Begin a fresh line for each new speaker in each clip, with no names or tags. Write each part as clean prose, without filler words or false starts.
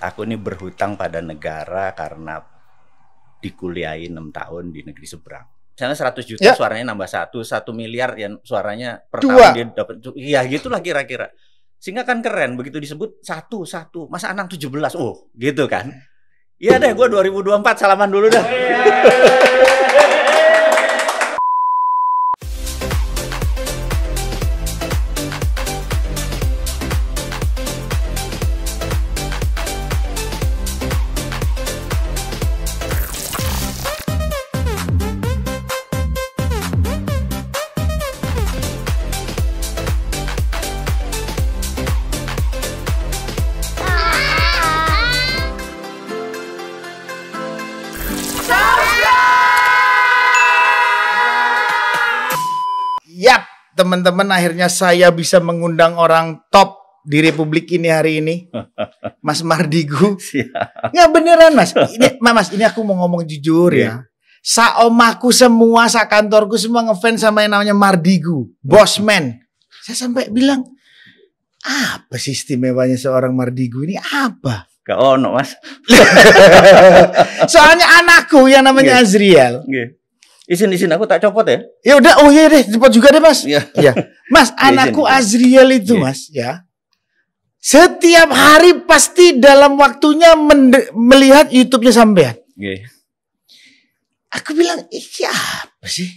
Aku ini berhutang pada negara karena dikuliahi 6 tahun di negeri seberang. Misalnya 100 juta suaranya nambah 1 miliar ya suaranya per tahun dia dapat. Iya gitulah kira-kira. Sehingga kan keren begitu disebut satu. Masa Anang 17? Oh gitu kan. Iya deh gue 2024 salaman dulu dah.
Yap, teman-teman, akhirnya saya bisa mengundang orang top di Republik ini hari ini, Mas Mardigu. Nggak beneran, Mas. Ini aku mau ngomong jujur ya. Sa-omaku semua, sa-kantorku semua ngefans sama yang namanya Mardigu, Bosman. Saya sampai bilang, apa sih istimewanya seorang Mardigu ini? Apa?
Gak ono, Mas.
Soalnya anakku yang namanya Azriel.
Izin aku tak copot ya.
Ya udah, oh iya deh, cepat juga deh Mas.
Iya.
Mas, anakku Azriel itu Mas, ya. Setiap hari pasti dalam waktunya melihat YouTube-nya sampean. Aku bilang, iya apa sih?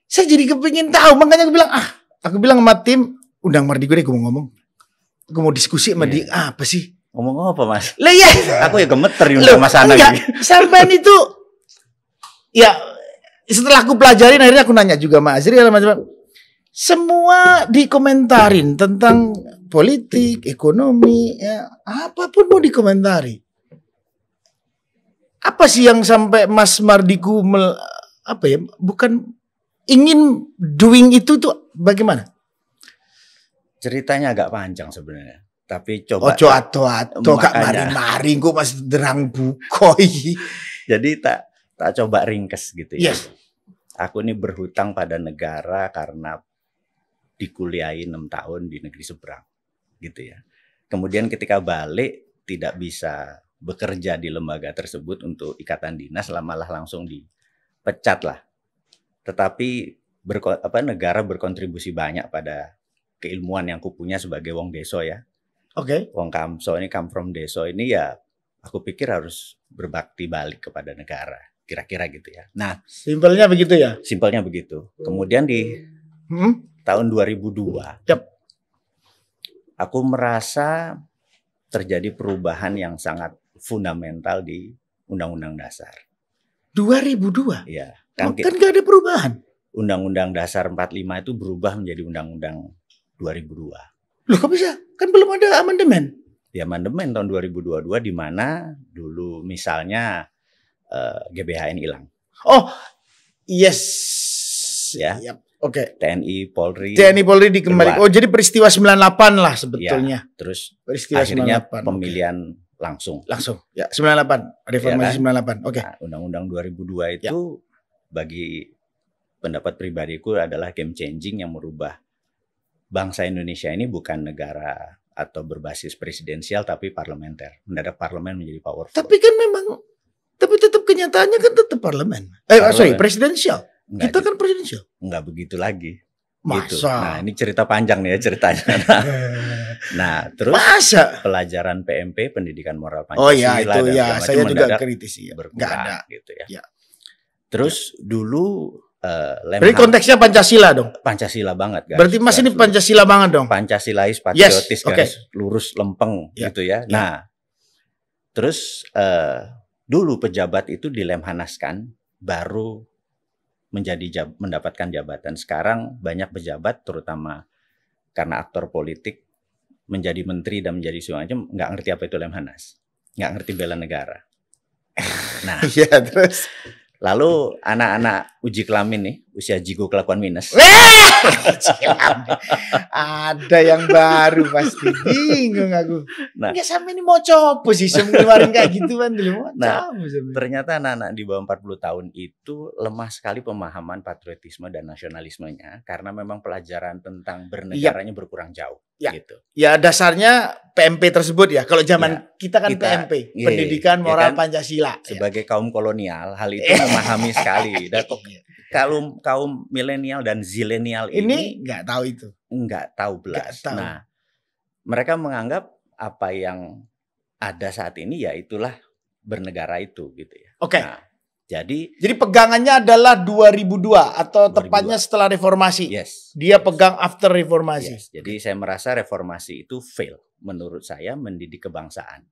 Saya jadi kepingin tahu, makanya aku bilang, aku bilang sama tim, undang Mardigu deh, aku mau ngomong. Aku mau diskusi sama dia, apa sih?
Ngomong apa Mas?
Lah ya.
Aku ya gemeter undang Mas Anang.
Sampean itu, ya. Setelah aku pelajarin, akhirnya aku nanya juga sama Azriel, semua dikomentarin tentang politik, ekonomi, ya, apapun mau dikomentari. Apa sih yang sampai Mas Mardigu bukan ingin doing itu tuh bagaimana?
Ceritanya agak panjang sebenarnya, tapi coba.
Ojo ato gak mari-mari, gue masih derang bukoi.
Jadi tak coba ringkes gitu ya.
Yes.
Aku ini berhutang pada negara karena dikuliahi 6 tahun di negeri seberang gitu ya. Kemudian ketika balik tidak bisa bekerja di lembaga tersebut untuk ikatan dinas, malah langsung dipecat lah. Tetapi negara berkontribusi banyak pada keilmuan yang kupunya sebagai wong deso ya.
Oke.
Wong kamso ini, come from deso ini ya, aku pikir harus berbakti balik kepada negara. Kira-kira gitu ya. Nah,
simpelnya begitu ya?
Simpelnya begitu. Kemudian di tahun 2002, aku merasa terjadi perubahan yang sangat fundamental di Undang-Undang Dasar.
2002?
Iya.
Kan gak ada perubahan.
Undang-Undang Dasar 45 itu berubah menjadi Undang-Undang 2002.
Loh kok bisa? Kan belum ada amandemen.
Di amandemen tahun 2022 di mana dulu misalnya GBHN hilang.
Oh, yes.
Ya.
Yep. Oke.
TNI Polri
dikembalikan. Oh, jadi peristiwa 98 lah sebetulnya.
Ya, terus
peristiwa
akhirnya
98. Pemilihan
langsung.
Ya, 98. Reformasi ya kan? 98. Oke.
Nah, Undang-Undang 2002 itu bagi pendapat pribadiku adalah game changing yang merubah bangsa Indonesia ini bukan negara atau berbasis presidensial tapi parlementer. Mendadak parlemen menjadi powerful.
Tapi tetap kenyataannya kan tetap parlemen. Presidensial. Kita kan presidensial.
Enggak begitu lagi.
Masa?
Gitu. Nah, ini cerita panjang nih ya ceritanya. Nah, terus pelajaran PMP, pendidikan moral Pancasila.
Oh iya, itu ya. Saya juga kritisi.
Enggak ada. Gitu ya. Terus dulu
berarti konteksnya Pancasila dong?
Pancasila banget guys.
Berarti Mas ini Pancasila banget dong?
Pancasilais, patriotis,
guys.
Lurus lempeng gitu ya. Nah, terus dulu pejabat itu dilemhanaskan baru mendapatkan jabatan. Sekarang banyak pejabat terutama karena aktor politik menjadi menteri dan menjadi segala macam nggak ngerti apa itu lemhanas, nggak ngerti bela negara. Nah,
terus
lalu anak-anak uji kelamin nih, usia jigo kelakuan minus.
Ada yang baru pasti, bingung aku.
Nah,
Nggak sampai ini mau coba sih ngeluarin kayak gitu kan dulu.
Nah, ternyata anak-anak di bawah 40 tahun itu lemah sekali pemahaman patriotisme dan nasionalismenya karena memang pelajaran tentang bernegaranya berkurang jauh. Gitu.
Ya dasarnya PMP tersebut ya. Kalau zaman kita kan PMP, pendidikan moral kan, Pancasila.
Sebagai kaum kolonial, hal itu memahami sekali. Dan kalau kaum milenial dan zilenial ini
nggak tahu itu.
Nggak tahu belas. Nah, mereka menganggap apa yang ada saat ini ya itulah bernegara itu gitu ya.
Oke.
Nah, jadi
pegangannya adalah 2002 atau 2002. Tepatnya setelah reformasi.
Yes.
Dia pegang after reformasi.
Yes. Jadi saya merasa reformasi itu fail menurut saya mendidik kebangsaan.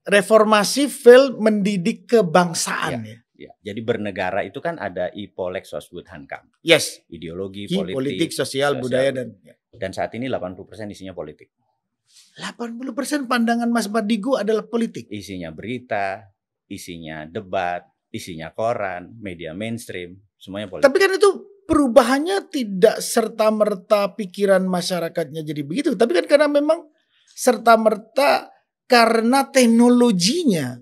Reformasi fail mendidik kebangsaan ya.
Ya. Jadi bernegara itu kan ada IPOLEK Sosbud Hankam.
Yes.
Ideologi,
politik, sosial, budaya
dan saat ini 80% isinya politik.
80% pandangan Mas Mardigu adalah politik.
Isinya berita, isinya debat, isinya koran, media mainstream, semuanya politik.
Tapi kan itu perubahannya tidak serta-merta pikiran masyarakatnya jadi begitu. Tapi kan karena memang serta-merta karena teknologinya.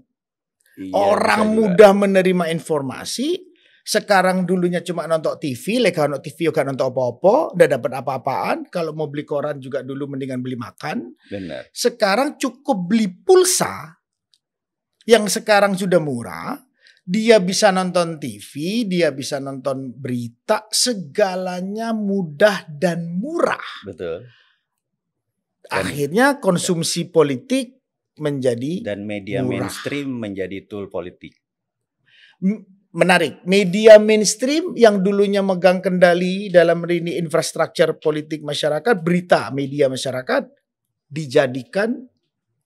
Orang mudah menerima informasi. Sekarang dulunya cuma nonton TV, leka nonton TV juga nonton apa-apa, udah dapat apa-apaan. Kalau mau beli koran juga dulu mendingan beli makan.
Benar.
Sekarang cukup beli pulsa yang sekarang sudah murah. Dia bisa nonton TV, dia bisa nonton berita, segalanya mudah dan murah.
Betul.
Akhirnya konsumsi politik menjadi
dan media
murah.
Mainstream menjadi tool politik.
Menarik, media mainstream yang dulunya megang kendali dalam ini infrastruktur politik masyarakat, berita media masyarakat dijadikan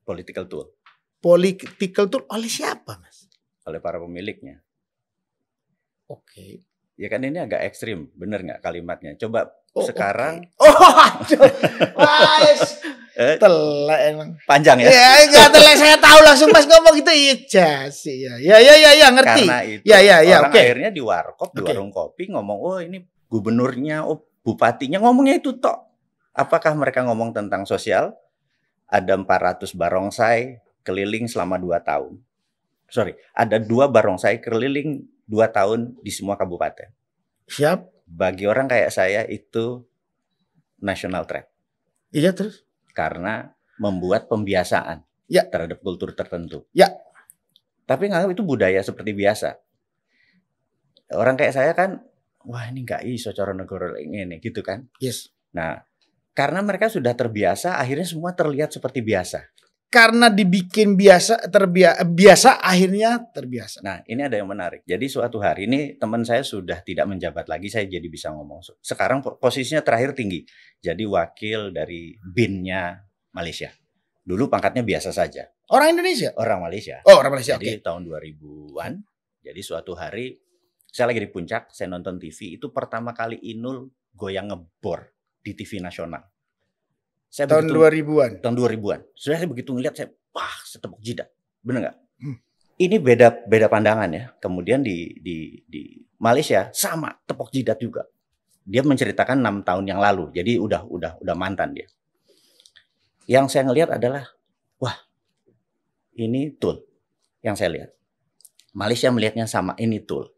political tool.
Political tool oleh siapa, Mas?
Oleh para pemiliknya.
Oke.
Ya kan ini agak ekstrim, bener nggak kalimatnya? Coba sekarang.
Telek emang.
Panjang ya?
Ya nggak telek, saya tahu langsung Mas ngomong gitu. Iya sih ya ngerti.
Karena itu orang akhirnya di warkop, di warung kopi ngomong, oh ini gubernurnya, oh bupatinya ngomongnya itu tok. Apakah mereka ngomong tentang sosial? Ada 400 barongsai keliling selama 2 tahun. Ada 2 barongsai keliling 2 tahun di semua kabupaten.
Siap.
Bagi orang kayak saya itu national threat.
Iya terus.
Karena membuat pembiasaan terhadap kultur tertentu.
Ya.
Tapi nganggap itu budaya seperti biasa. Orang kayak saya kan, wah ini nggak iso cara negara ini gitu kan.
Yes.
Nah, karena mereka sudah terbiasa, akhirnya semua terlihat seperti biasa.
Karena dibikin biasa akhirnya terbiasa.
Nah, ini ada yang menarik. Jadi suatu hari ini teman saya sudah tidak menjabat lagi, saya jadi bisa ngomong. Sekarang posisinya terakhir tinggi. Jadi wakil dari BIN-nya Malaysia. Dulu pangkatnya biasa saja.
Orang Indonesia?
Orang Malaysia.
Oh, orang Malaysia.
Jadi tahun 2000-an. Jadi suatu hari saya lagi di puncak, saya nonton TV, itu pertama kali Inul goyang ngebor di TV nasional. Saya
tahun 2000-an.
Tahun 2000-an. Saya begitu ngeliat, saya setepuk jidat. Bener nggak? Ini beda pandangan ya. Kemudian di Malaysia sama tepuk jidat juga. Dia menceritakan 6 tahun yang lalu. Jadi udah mantan dia. Yang saya ngelihat adalah, wah, ini tool yang saya lihat. Malaysia melihatnya sama, ini tool.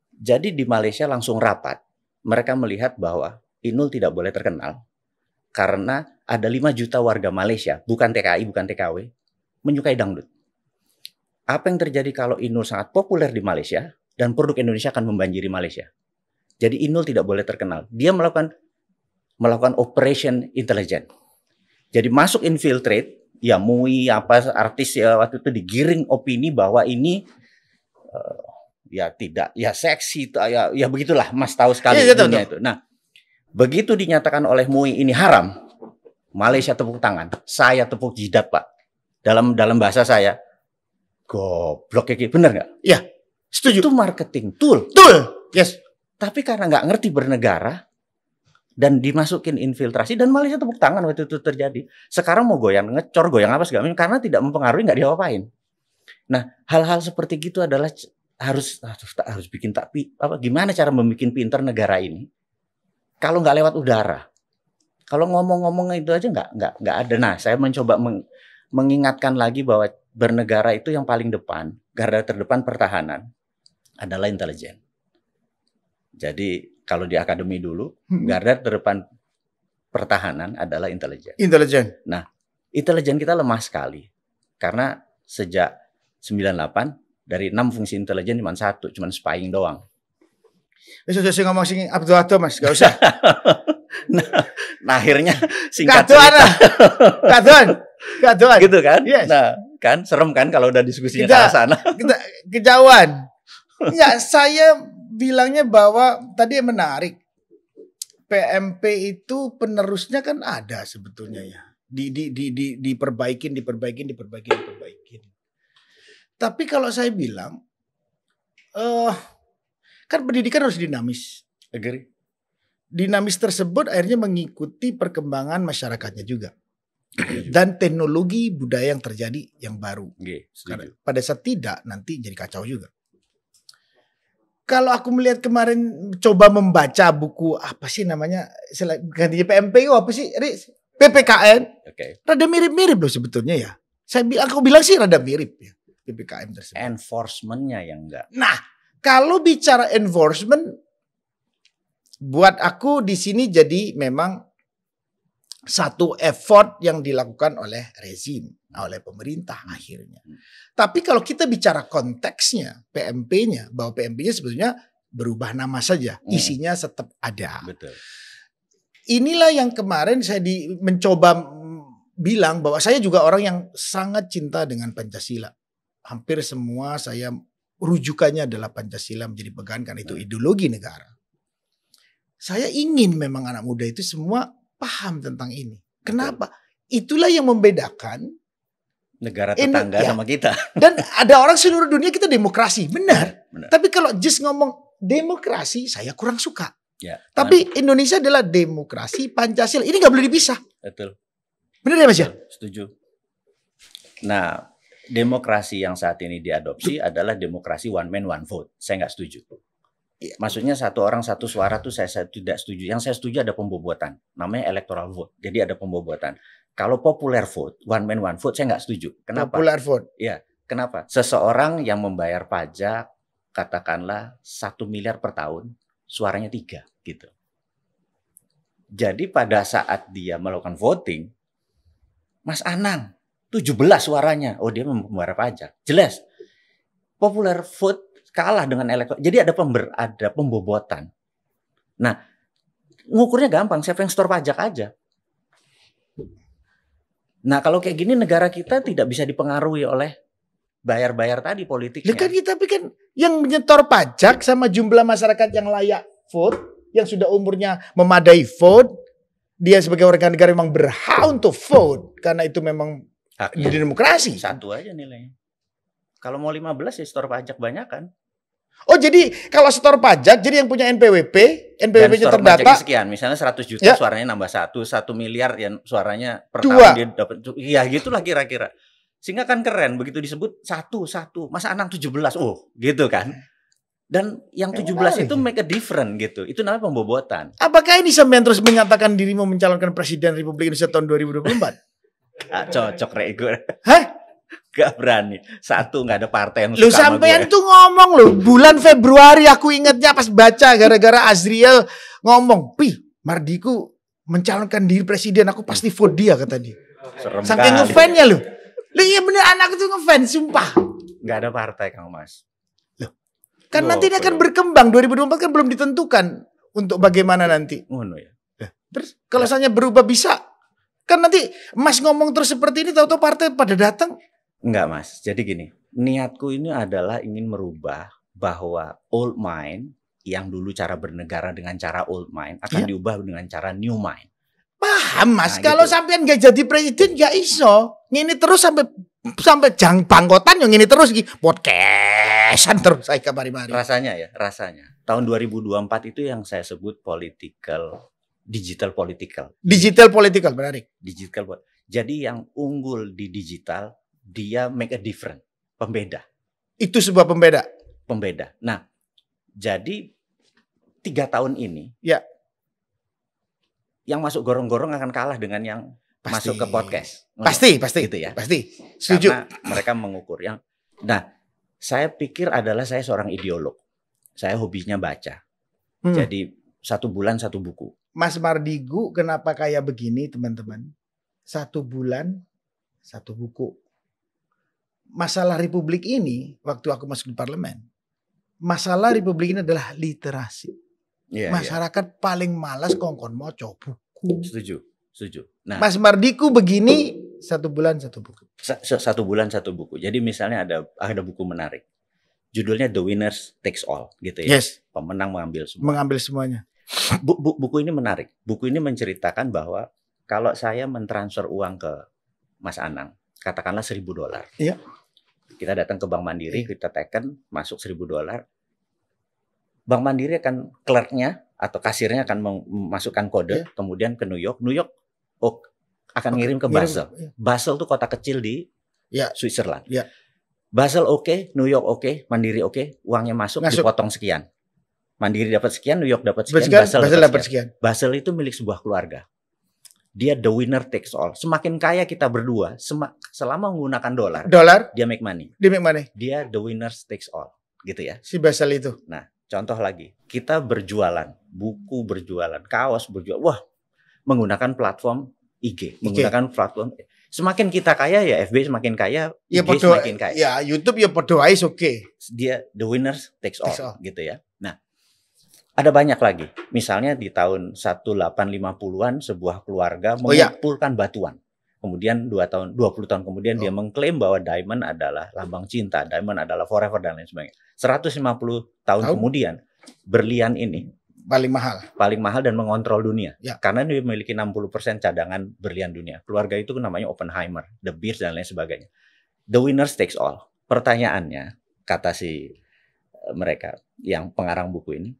Jadi di Malaysia langsung rapat. Mereka melihat bahwa Inul tidak boleh terkenal. Karena ada 5 juta warga Malaysia, bukan TKI, bukan TKW, menyukai dangdut. Apa yang terjadi kalau Inul sangat populer di Malaysia, dan produk Indonesia akan membanjiri Malaysia. Jadi Inul tidak boleh terkenal. Dia melakukan operation intelijen. Jadi masuk infiltrate, ya MUI, artis ya waktu itu digiring opini bahwa ini ya tidak, ya seksi, ya begitulah, Mas tahu sekali dunia itu. Nah, begitu dinyatakan oleh MUI ini haram, Malaysia tepuk tangan, saya tepuk jidat Pak. Dalam bahasa saya, goblok kayak gitu, bener nggak?
Iya, setuju.
Itu marketing tool.
Yes.
Tapi karena nggak ngerti bernegara dan dimasukin infiltrasi dan Malaysia tepuk tangan waktu itu terjadi. Sekarang mau goyang ngecor, goyang apa segala macam karena tidak mempengaruhi, nggak diapa-apain. Nah, hal-hal seperti gitu adalah harus bikin gimana cara membuat pinter negara ini kalau nggak lewat udara. Kalau ngomong-ngomong itu aja nggak ada. Nah, saya mencoba mengingatkan lagi bahwa bernegara itu yang paling depan, garda terdepan pertahanan adalah intelijen. Jadi kalau di akademi dulu, garda terdepan pertahanan adalah intelijen.
Intelijen.
Nah, intelijen kita lemah sekali karena sejak 98 dari 6 fungsi intelijen cuma 1, cuma spying doang.
Bisa saya ngomong sing Abdul Mas, gak usah.
nah, akhirnya singkat cerita.
Kaduan.
Gitu kan?
Yes.
Nah, kan serem kan kalau udah diskusinya ke sana.
Kita kejauhan. Ya, saya bilangnya bahwa tadi yang menarik. PMP itu penerusnya kan ada sebetulnya ya. Diperbaikin. Tapi kalau saya bilang kan pendidikan harus dinamis.
Agree.
Dinamis tersebut akhirnya mengikuti perkembangan masyarakatnya juga. Dan teknologi budaya yang terjadi yang baru. Karena pada saat tidak nanti jadi kacau juga. Kalau aku melihat kemarin coba membaca buku apa sih namanya gantinya PMP apa sih? PPKN. Rada mirip-mirip loh sebetulnya ya. Aku bilang sih rada mirip ya PPKM tersebut.
Enforcementnya yang enggak.
Nah, kalau bicara enforcement, buat aku di sini jadi memang satu effort yang dilakukan oleh rezim, oleh pemerintah akhirnya. Tapi kalau kita bicara konteksnya, PMP-nya, bahwa PMP-nya sebetulnya berubah nama saja, isinya tetap ada.
Betul.
Inilah yang kemarin saya mencoba bilang bahwa saya juga orang yang sangat cinta dengan Pancasila. Hampir semua saya rujukannya adalah Pancasila menjadi pegangan karena itu ideologi negara. Saya ingin memang anak muda itu semua paham tentang ini. Kenapa? Itulah yang membedakan
negara tetangga sama kita.
Dan ada orang seluruh dunia kita demokrasi, benar. Tapi kalau just ngomong demokrasi, saya kurang suka.
Ya,
tapi Indonesia adalah demokrasi Pancasila. Ini nggak boleh dipisah.
Betul.
Benar ya Mas ya?
Setuju. Nah, demokrasi yang saat ini diadopsi adalah demokrasi one man one vote. Saya nggak setuju. Maksudnya satu orang satu suara tuh saya tidak setuju. Yang saya setuju ada pembobotan. Namanya electoral vote. Jadi ada pembobotan. Kalau popular vote, one man one vote saya nggak setuju. Kenapa?
Popular vote.
Ya, kenapa? Seseorang yang membayar pajak katakanlah 1 miliar per tahun, suaranya 3 gitu. Jadi pada saat dia melakukan voting, Mas Anang 17 suaranya. Oh, dia membayar pajak. Jelas. Popular vote kalah dengan elektoral. Jadi ada pembobotan. Nah, ngukurnya gampang. Siapa yang store pajak aja. Nah, kalau kayak gini negara kita tidak bisa dipengaruhi oleh bayar-bayar tadi politiknya.
Tapi kan yang menyetor pajak sama jumlah masyarakat yang layak vote, yang sudah umurnya memadai vote, dia sebagai warga negara memang berhak untuk vote karena itu memang di demokrasi.
1 aja nilainya. Kalau mau 15 ya store pajak banyak kan.
Oh, jadi kalau setor pajak, jadi yang punya NPWP-nya terdata
sekian, misalnya 100 juta
ya.
Suaranya nambah 1 miliar ya suaranya per
2
tahun dia dapat. Iya, gitulah kira-kira. Sehingga kan keren begitu disebut 1. Masa Anang 17. Oh, gitu kan. Dan yang 17 itu make a difference gitu. Itu namanya pembobotan.
Apakah ini sampean terus menyatakan diri mau mencalonkan Presiden Republik Indonesia tahun 2024?
Gak cocok Rego.
Hah?
Gak berani. 1 gak ada partai yang
lu
suka
sampean tuh ngomong lu bulan Februari aku ingatnya pas baca gara-gara Azriel ngomong, "Pi, Mardiku mencalonkan diri presiden, aku pasti vote dia," kata dia. Saking ngefans-nya lu. Lu iya bener anak itu ngefans sumpah.
Gak ada partai Kang Mas.
Loh. Kan nanti dia akan berkembang 2024 kan belum ditentukan untuk bagaimana nanti.
Ya.
Terus kalau misalnya berubah bisa. Kan nanti Mas ngomong terus seperti ini tahu-tahu partai pada datang.
Enggak Mas, jadi gini, niatku ini adalah ingin merubah bahwa old mind yang dulu cara bernegara dengan cara old mind akan diubah dengan cara new mind.
Paham Mas, kalau sampean gak jadi presiden gak iso. Ngini terus sampai jang bangkotan yang ini terus podcastan terus saya kamari-mari.
Rasanya. Tahun 2024 itu yang saya sebut digital political.
Digital political, menarik.
Jadi yang unggul di digital dia make a difference, pembeda.
Itu sebuah pembeda.
pembeda. Nah, jadi 3 tahun ini,
ya,
yang masuk gorong-gorong akan kalah dengan yang
pasti
masuk ke podcast.
Pasti,
gitu ya.
Pasti. Setuju.
Karena mereka mengukur yang. Nah, saya pikir adalah saya seorang ideolog. Saya hobinya baca. Jadi 1 bulan 1 buku.
Mas Mardigu kenapa kayak begini, teman-teman? 1 bulan 1 buku. Masalah Republik ini, waktu aku masuk di parlemen, masalah Republik ini adalah literasi. Masyarakat paling malas kongkon moco buku.
Setuju. Nah,
Mas Mardigu begini 1 bulan 1 buku.
1 bulan 1 buku. Jadi misalnya ada buku menarik. Judulnya The Winners Takes All, gitu ya.
Yes.
Pemenang mengambil semua.
Mengambil semuanya.
Buku ini menarik. Buku ini menceritakan bahwa kalau saya mentransfer uang ke Mas Anang, katakanlah $1.000.
Iya.
Kita datang ke Bank Mandiri, kita teken, masuk $1.000. Bank Mandiri akan clerknya atau kasirnya akan memasukkan kode, kemudian ke New York. New York akan ngirim ke Basel. Basel tuh kota kecil di Switzerland.
Ya.
Basel oke, New York oke, Mandiri oke, uangnya masuk dipotong sekian. Mandiri dapat sekian, New York dapat sekian, Basel dapat sekian. Basel itu milik sebuah keluarga. Dia the winner takes all. Semakin kaya kita berdua, selama menggunakan dolar, dia make money. Dia the winner takes all, gitu ya.
Si Basel itu.
Nah, contoh lagi, kita berjualan, buku berjualan, kaos berjualan. Wah, menggunakan platform IG. Menggunakan platform. Semakin kita kaya ya FB semakin kaya,
ya,
IG semakin kaya.
Ya YouTube ya podo ae oke.
Dia the winners takes all, gitu ya. Nah, ada banyak lagi. Misalnya di tahun 1850-an sebuah keluarga mengumpulkan batuan. Kemudian 20 tahun kemudian dia mengklaim bahwa diamond adalah lambang cinta, diamond adalah forever dan lain sebagainya. 150 tahun kemudian berlian ini
paling mahal
dan mengontrol dunia. Karena dia memiliki 60% cadangan berlian dunia. Keluarga itu namanya Oppenheimer, De Beers dan lain sebagainya. The winners takes all. Pertanyaannya, kata si mereka yang pengarang buku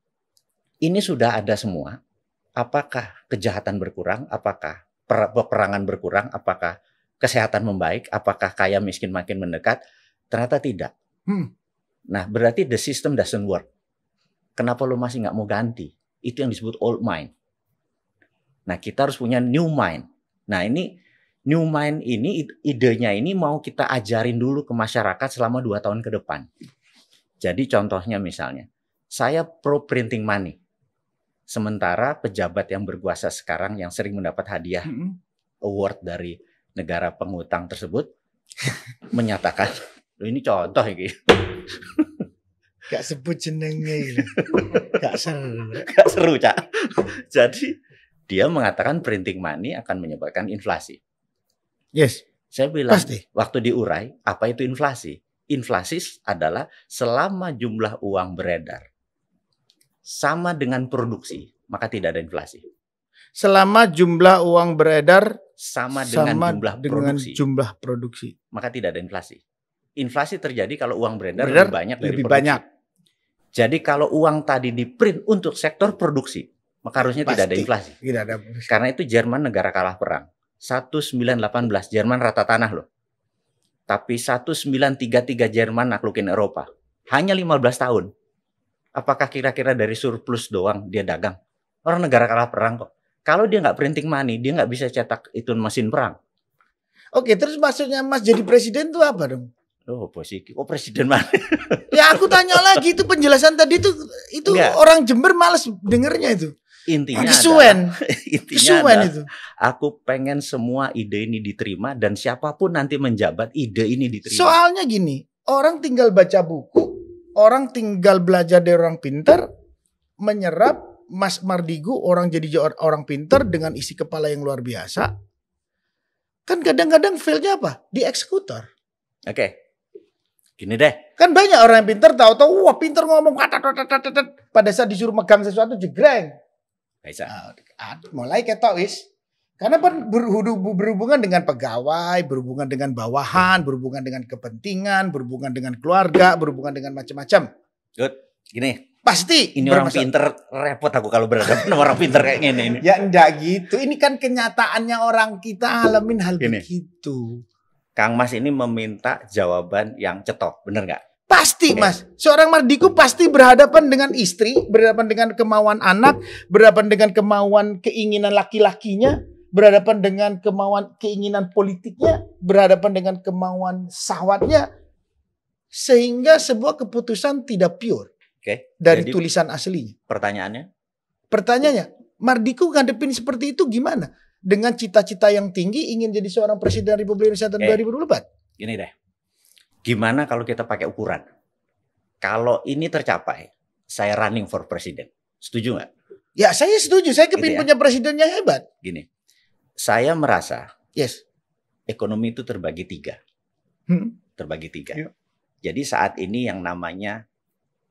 ini sudah ada semua. Apakah kejahatan berkurang? Apakah peperangan berkurang? Apakah kesehatan membaik? Apakah kaya miskin makin mendekat? Ternyata tidak. Nah, berarti the system doesn't work. Kenapa lo masih nggak mau ganti? Itu yang disebut old mind. Nah, kita harus punya new mind. Nah, ini new mind ini, idenya ini mau kita ajarin dulu ke masyarakat selama 2 tahun ke depan. Jadi contohnya misalnya, saya pro printing money. Sementara pejabat yang berkuasa sekarang yang sering mendapat hadiah award dari negara pengutang tersebut menyatakan, ini contoh ini.
Gak sebut jenenge. Gak
seru, Cak. Jadi dia mengatakan printing money akan menyebabkan inflasi.
Yes.
Saya bilang, waktu diurai, apa itu inflasi? Inflasi adalah selama jumlah uang beredar sama dengan produksi, maka tidak ada inflasi.
Selama jumlah uang beredar
sama dengan
jumlah produksi,
maka tidak ada inflasi. Inflasi terjadi kalau uang beredar lebih banyak dari produksi. Jadi kalau uang tadi di-print untuk sektor produksi, maka harusnya tidak ada inflasi.
Tidak ada.
Karena itu Jerman negara kalah perang. 1918 Jerman rata tanah loh. Tapi 1933 Jerman naklukin Eropa. Hanya 15 tahun. Apakah kira-kira dari surplus doang dia dagang? Orang negara kalah perang kok. Kalau dia nggak printing money, dia nggak bisa cetak itu mesin perang.
Oke, terus maksudnya Mas jadi presiden itu apa dong?
Oh, presiden mana?
Ya aku tanya lagi, itu penjelasan tadi itu enggak. Orang Jember males dengernya itu.
Intinya adalah itu. Aku pengen semua ide ini diterima dan siapapun nanti menjabat ide ini diterima.
Soalnya gini, orang tinggal baca buku, orang tinggal belajar dari orang pintar, menyerap Mas Mardigu orang jadi orang pintar dengan isi kepala yang luar biasa. Kan kadang-kadang failnya apa? Di eksekutor.
Oke. Gini deh.
Kan banyak orang yang pintar tahu-tahu wah pintar ngomong pada saat disuruh megang sesuatu jegreng.
Bisa.
Mulai ketok wis. Karena berhubungan dengan pegawai, berhubungan dengan bawahan, berhubungan dengan kepentingan, berhubungan dengan keluarga, berhubungan dengan macam-macam.
Good. Gini.
Pasti.
Ini orang pintar repot aku kalau berhadapan sama orang pintar kayak gini.
Ya enggak gitu. Ini kan kenyataannya orang kita alamin hal begitu.
Kang Mas ini meminta jawaban yang cetok, bener nggak?
Pasti Mas, seorang Mardigu pasti berhadapan dengan istri, berhadapan dengan kemauan anak, berhadapan dengan kemauan keinginan laki-lakinya, berhadapan dengan keinginan politiknya, berhadapan dengan kemauan syahwatnya, sehingga sebuah keputusan tidak pure dari tulisan aslinya. Pertanyaannya, Mardigu ngadepin seperti itu gimana? Dengan cita-cita yang tinggi ingin jadi seorang presiden Republik Indonesia tahun 2024.
Gini deh. Gimana kalau kita pakai ukuran? Kalau ini tercapai, saya running for president. Setuju nggak?
Ya, saya setuju. Saya kepingin punya presiden yang hebat.
Gini, saya merasa ekonomi itu terbagi tiga. Terbagi tiga. Jadi saat ini yang namanya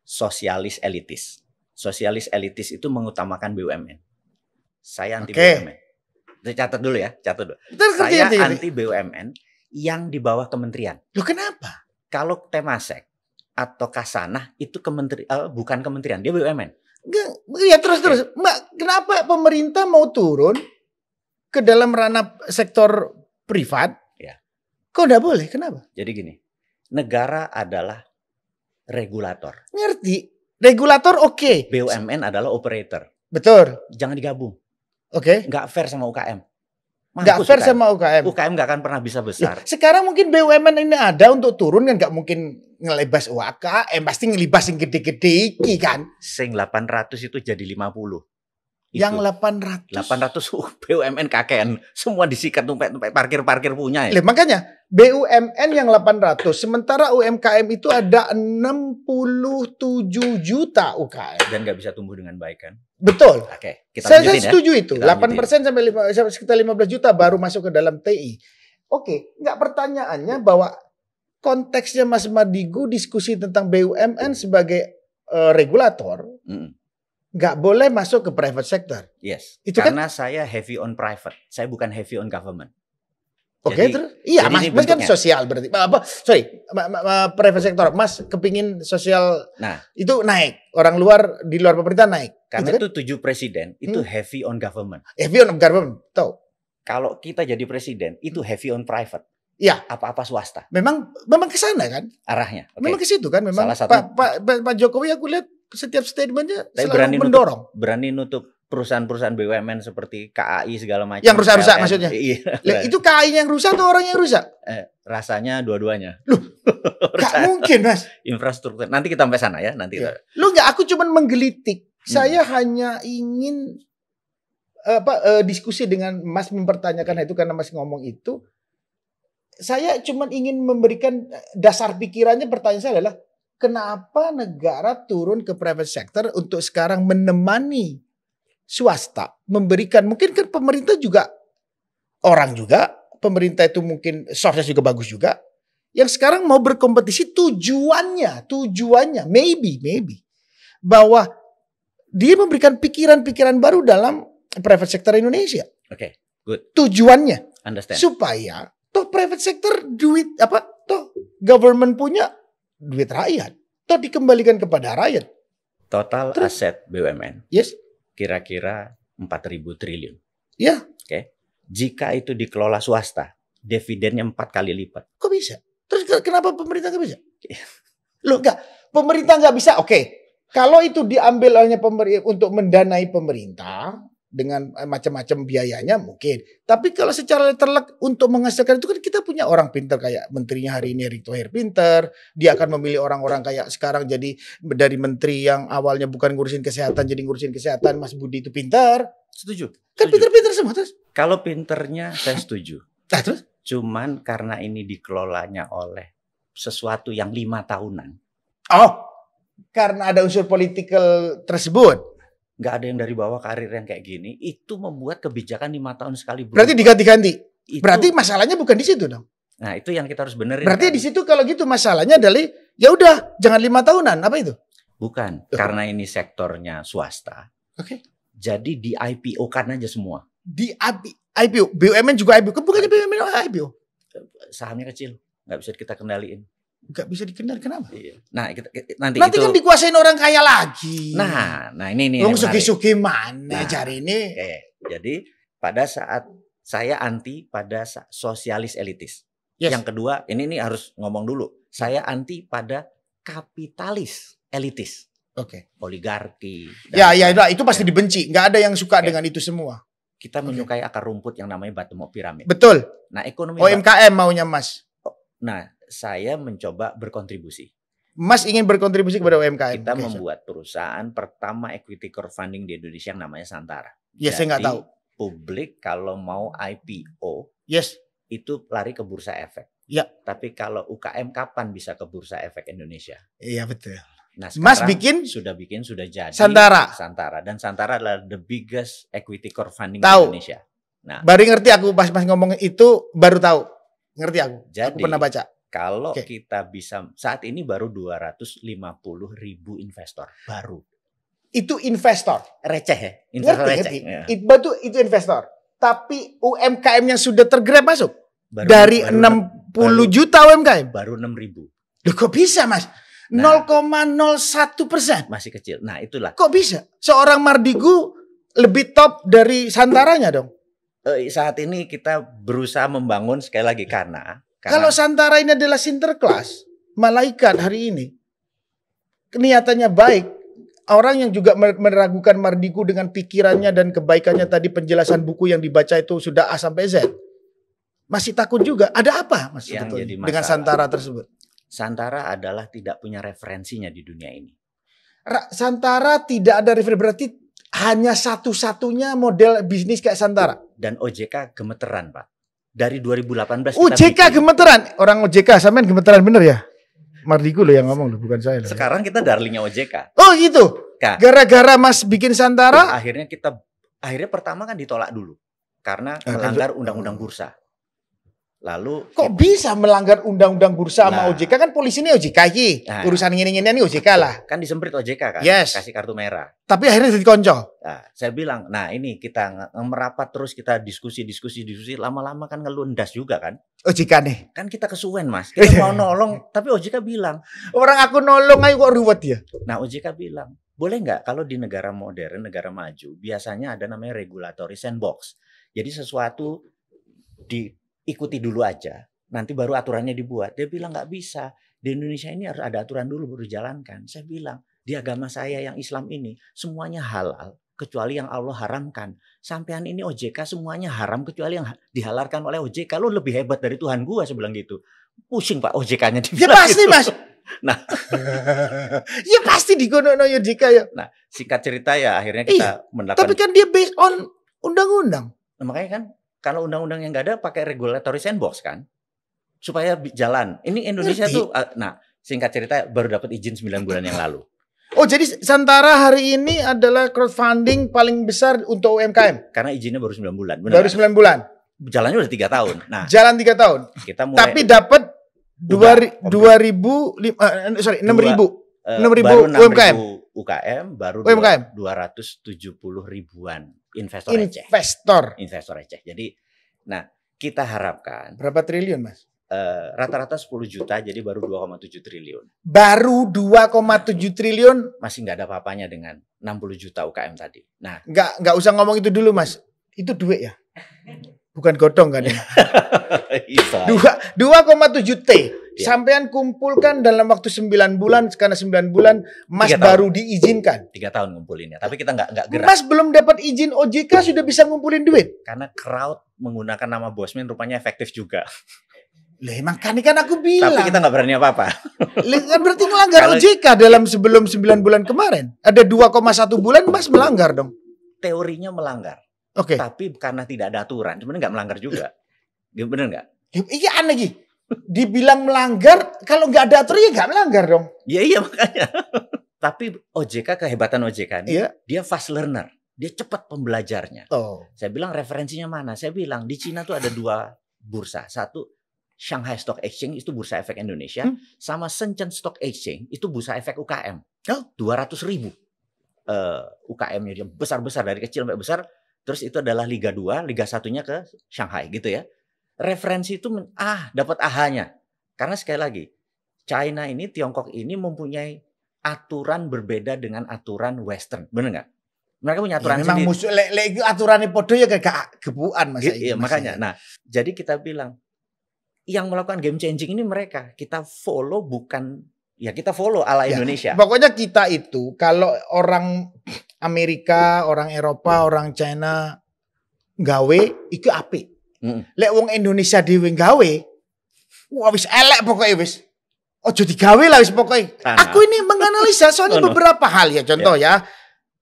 sosialis elitis. Sosialis elitis itu mengutamakan BUMN. Saya anti BUMN. Catat dulu ya, catat dulu. Saya anti BUMN yang di bawah kementerian.
Loh kenapa?
Kalau Temasek atau Kasanah itu bukan kementerian, dia BUMN.
Ya terus. Mbak, kenapa pemerintah mau turun ke dalam ranah sektor privat?
Ya.
Kok nggak boleh? Kenapa?
Jadi gini, negara adalah regulator.
Ngerti? Regulator oke.
BUMN adalah operator.
Betul.
Jangan digabung. Nggak fair sama UKM.
Nggak fair sama UKM.
UKM nggak akan pernah bisa besar.
Ya, sekarang mungkin BUMN ini ada untuk turun kan, nggak mungkin ngelibas UKM, pasti ngelibas yang gede-gede iki kan.
Sing 800 itu jadi 50.
Yang 800
BUMN kakean, semua disikat tumpek parkir punya ya.
Makanya BUMN yang 800, sementara UMKM itu ada 67 juta UKM.
Dan nggak bisa tumbuh dengan baik kan?
Betul. Saya setuju itu. 8% sampai sekitar 15 juta baru masuk ke dalam TI. Nggak, pertanyaannya bahwa konteksnya Mas Mardigu diskusi tentang BUMN sebagai regulator. Nggak boleh masuk ke private sector.
Yes.
Itu
karena saya heavy on private. Saya bukan heavy on government.
Terus? Iya, Mas kan sosial berarti. Private sector. Mas kepingin sosial.
Nah,
itu naik. Orang luar di luar pemerintah naik.
Karena itu 7 presiden itu heavy on government.
Heavy on government. Tahu.
Kalau kita jadi presiden itu heavy on private.
Iya.
Apa-apa swasta.
Memang ke sana kan?
Arahnya.
Memang ke situ kan. Memang Pak Jokowi aku lihat setiap statementnya selalu mendorong.
Berani nutup perusahaan-perusahaan BUMN seperti KAI segala macam.
Yang rusak-rusak maksudnya?
Iya.
Itu KAI yang rusak atau orang yang rusak?
Rasanya dua-duanya.
Loh, gak mungkin Mas.
Infrastruktur. Nanti kita sampai sana ya. Nanti.
Ya. Lu nggak? Aku cuman menggelitik. Saya hanya ingin diskusi dengan Mas, mempertanyakan itu karena Mas ngomong itu. Saya cuman ingin memberikan dasar pikirannya. Pertanyaan saya adalah, kenapa negara turun ke private sector untuk sekarang menemani swasta, memberikan, mungkin kan pemerintah juga orang juga, pemerintah itu mungkin source juga bagus juga, yang sekarang mau berkompetisi tujuannya maybe bahwa dia memberikan pikiran-pikiran baru dalam private sector Indonesia.
Good.
Tujuannya
Understand.
Supaya toh private sector duit toh government punya duit rakyat, toh dikembalikan kepada rakyat.
Total aset BUMN. Kira-kira 4.000 triliun.
Ya.
Jika itu dikelola swasta, dividennya 4 kali lipat.
Kok bisa? Terus kenapa pemerintah nggak bisa? Loh enggak, pemerintah nggak bisa. Kalau itu diambil hanya untuk mendanai pemerintah dengan macam-macam biayanya mungkin. Tapi kalau secara terlek untuk menghasilkan itu kan kita punya orang pintar kayak menterinya hari ini Erick Thohir pintar. Dia akan memilih orang-orang kayak sekarang jadi dari menteri yang awalnya bukan ngurusin kesehatan jadi ngurusin kesehatan. Mas Budi itu pintar.
Setuju.
Kan pintar-pintar semua terus.
Kalau pinternya saya setuju.
Terus?
Cuman karena ini dikelolanya oleh sesuatu yang 5 tahunan.
Karena ada unsur politikal tersebut.
Nggak ada yang dari bawah karir yang kayak gini, itu membuat kebijakan 5 tahun sekali berubah.
Berarti diganti-ganti. Berarti masalahnya bukan di situ dong.
Nah, itu yang kita harus benerin.
Berarti di situ kalau gitu masalahnya adalah ya udah jangan 5 tahunan, apa itu?
Bukan, karena ini sektornya swasta. Jadi di IPO-kan aja semua.
Di IPO, BUMN juga IPO. Bukannya BUMN IPO?
Sahamnya kecil, nggak bisa kita kendaliin.
Gak bisa dikenal, kenapa?
Nah, nanti
itu kan dikuasain orang kaya lagi.
Nah ini.
Wong sugi-sugi mana cari ini?
Jadi pada saat saya anti pada sosialis elitis. Yang kedua, ini harus ngomong dulu. Saya anti pada kapitalis, elitis.
Oke.
Oligarki.
Ya itu pasti dibenci. Nggak ada yang suka dengan itu semua.
Kita menyukai akar rumput yang namanya bottom up pyramid.
Betul.
Nah, ekonomi
UMKM maunya Mas.
Nah, saya mencoba berkontribusi.
Mas ingin berkontribusi kepada UMKM.
Kita membuat perusahaan pertama equity crowdfunding di Indonesia yang namanya Santara.
Ya, saya nggak tahu.
Publik kalau mau IPO, itu lari ke bursa efek.
Ya.
Tapi kalau UKM kapan bisa ke bursa efek Indonesia?
Iya betul.
Nah,
Mas sudah jadi Santara,
dan Santara adalah the biggest equity crowdfunding di Indonesia. Nah,
baru ngerti aku pas ngomong itu, baru tahu. Ngerti aku.
Jadi,
aku pernah baca.
Kalau kita bisa, saat ini baru 250.000 investor baru.
Itu investor.
Receh ya? Investor receh.
Ya. Itu investor. Tapi UMKM yang sudah tergrab masuk. Dari 60 juta UMKM.
Baru 6.000.
Loh kok bisa Mas? 0,01%.
Masih kecil. Nah itulah.
Kok bisa? Seorang Mardigu lebih top dari Santaranya dong?
Saat ini kita berusaha membangun sekali lagi karena
kalau Santara ini adalah sinterklas, malaikat hari ini. Keniatannya baik. Orang yang juga meragukan Mardigu dengan pikirannya dan kebaikannya tadi, penjelasan buku yang dibaca itu sudah A sampai Z. Masih takut juga. Ada apa Mas dengan Santara tersebut?
Santara adalah tidak punya referensinya di dunia ini.
Santara tidak ada referensi, berarti hanya satu-satunya model bisnis kayak Santara.
Dan OJK gemeteran Pak. Dari 2018
OJK gemeteran. Orang OJK sampean gemeteran bener ya? Mardigu loh yang ngomong loh, bukan saya loh.
Sekarang kita darlingnya OJK.
Oh gitu. Gara-gara Mas bikin Santara.
Akhirnya pertama kan ditolak dulu. Karena melanggar undang-undang bursa. Lalu
kok bisa melanggar undang-undang bursa sama OJK? Kan polisi ini OJK iki. Urusan ngene-ngene ini OJK lah.
Kan disemprit OJK kan, kasih kartu merah.
Tapi akhirnya jadi konco.
Nah, saya bilang, nah ini kita merapat terus, kita diskusi, lama-lama kan ngelundas juga kan.
OJK nih.
Kan kita kesuwen Mas. Kita mau nolong, tapi OJK bilang,
orang aku nolong aja kok ruwet ya.
Nah OJK bilang, boleh nggak kalau di negara modern, negara maju, biasanya ada namanya regulatory sandbox. Jadi sesuatu diikuti dulu aja, nanti baru aturannya dibuat. Dia bilang nggak bisa. Di Indonesia ini harus ada aturan dulu baru dijalankan. Saya bilang, di agama saya yang Islam ini semuanya halal kecuali yang Allah haramkan. Sampean ini OJK semuanya haram kecuali yang dihalalkan oleh OJK. Lo lebih hebat dari Tuhan gua, saya bilang gitu. Pusing Pak OJK-nya.
Ya pasti gitu. Mas.
Nah,
ya pasti digono-gono OJK ya.
Nah, singkat cerita ya akhirnya kita melakukan.
Tapi kan dia based on undang-undang.
Nah, makanya kan kalau undang-undang yang nggak ada pakai regulatory sandbox kan, supaya jalan. Ini Indonesia tuh, nah singkat cerita baru dapat izin 9 bulan yang lalu.
Oh jadi Santara hari ini adalah crowdfunding paling besar untuk UMKM?
Karena izinnya baru 9 bulan.
Baru 9 bulan?
Jalannya udah 3 tahun. Nah,
jalan 3 tahun?
Kita mulai,
tapi dapat 6.000 UMKM.
UKM baru
UMKM.
270 ribuan investor receh. Jadi, nah kita harapkan
berapa triliun Mas?
Rata-rata 10 juta, jadi baru 2,7 triliun.
Baru 2,7 triliun?
Masih nggak ada apa-apanya dengan 60 juta UKM tadi. Nah,
nggak usah ngomong itu dulu Mas. Itu duit ya? Bukan godong kan ya? 2,7 T. Ya. Sampean kumpulkan dalam waktu 9 bulan, karena 9 bulan Mas baru diizinkan.
3 tahun ngumpulinnya, tapi kita nggak gerak.
Mas belum dapat izin OJK sudah bisa ngumpulin duit.
Karena crowd menggunakan nama Bosman rupanya efektif juga.
Lah emang kan aku bilang.
Tapi kita nggak berani apa-apa.
Kan berarti melanggar OJK dalam sebelum 9 bulan kemarin. Ada 2,1 bulan Mas melanggar dong.
Teorinya melanggar.
Oke.
Tapi karena tidak ada aturan, sebenarnya nggak melanggar juga. Bener nggak?
Iya aneh Gi. Dibilang melanggar, kalau nggak ada aturan ya nggak melanggar dong.
Iya makanya. Tapi OJK, kehebatan OJK ini, dia fast learner. Dia cepat pembelajarnya. Saya bilang referensinya mana? Saya bilang di Cina tuh ada 2 bursa. Satu Shanghai Stock Exchange, itu bursa efek Indonesia. Sama Shenzhen Stock Exchange, itu bursa efek UKM. 200.000 UKM-nya, dia besar-besar, dari kecil sampai besar. Terus itu adalah Liga 2, Liga 1-nya ke Shanghai gitu ya. Referensi itu dapat AHA-nya. Karena sekali lagi, China ini, Tiongkok ini mempunyai aturan berbeda dengan aturan Western. Benar nggak? Mereka punya aturan
sendiri. Memang musuh lek aturannya podo ya kayak gebukan Mas.
Iya, makanya. Nah, jadi kita bilang yang melakukan game changing ini mereka. Kita follow bukan Ya kita follow ala
Ya,
Indonesia.
pokoknya kita itu kalau orang Amerika, orang Eropa, orang China gawe iku apik. Lek wong Indonesia dhewe gawe, wah wis elek pokoknya wis. Ojo digawe lah wis pokoknya. Aku ini menganalisa soalnya beberapa hal ya, contoh ya.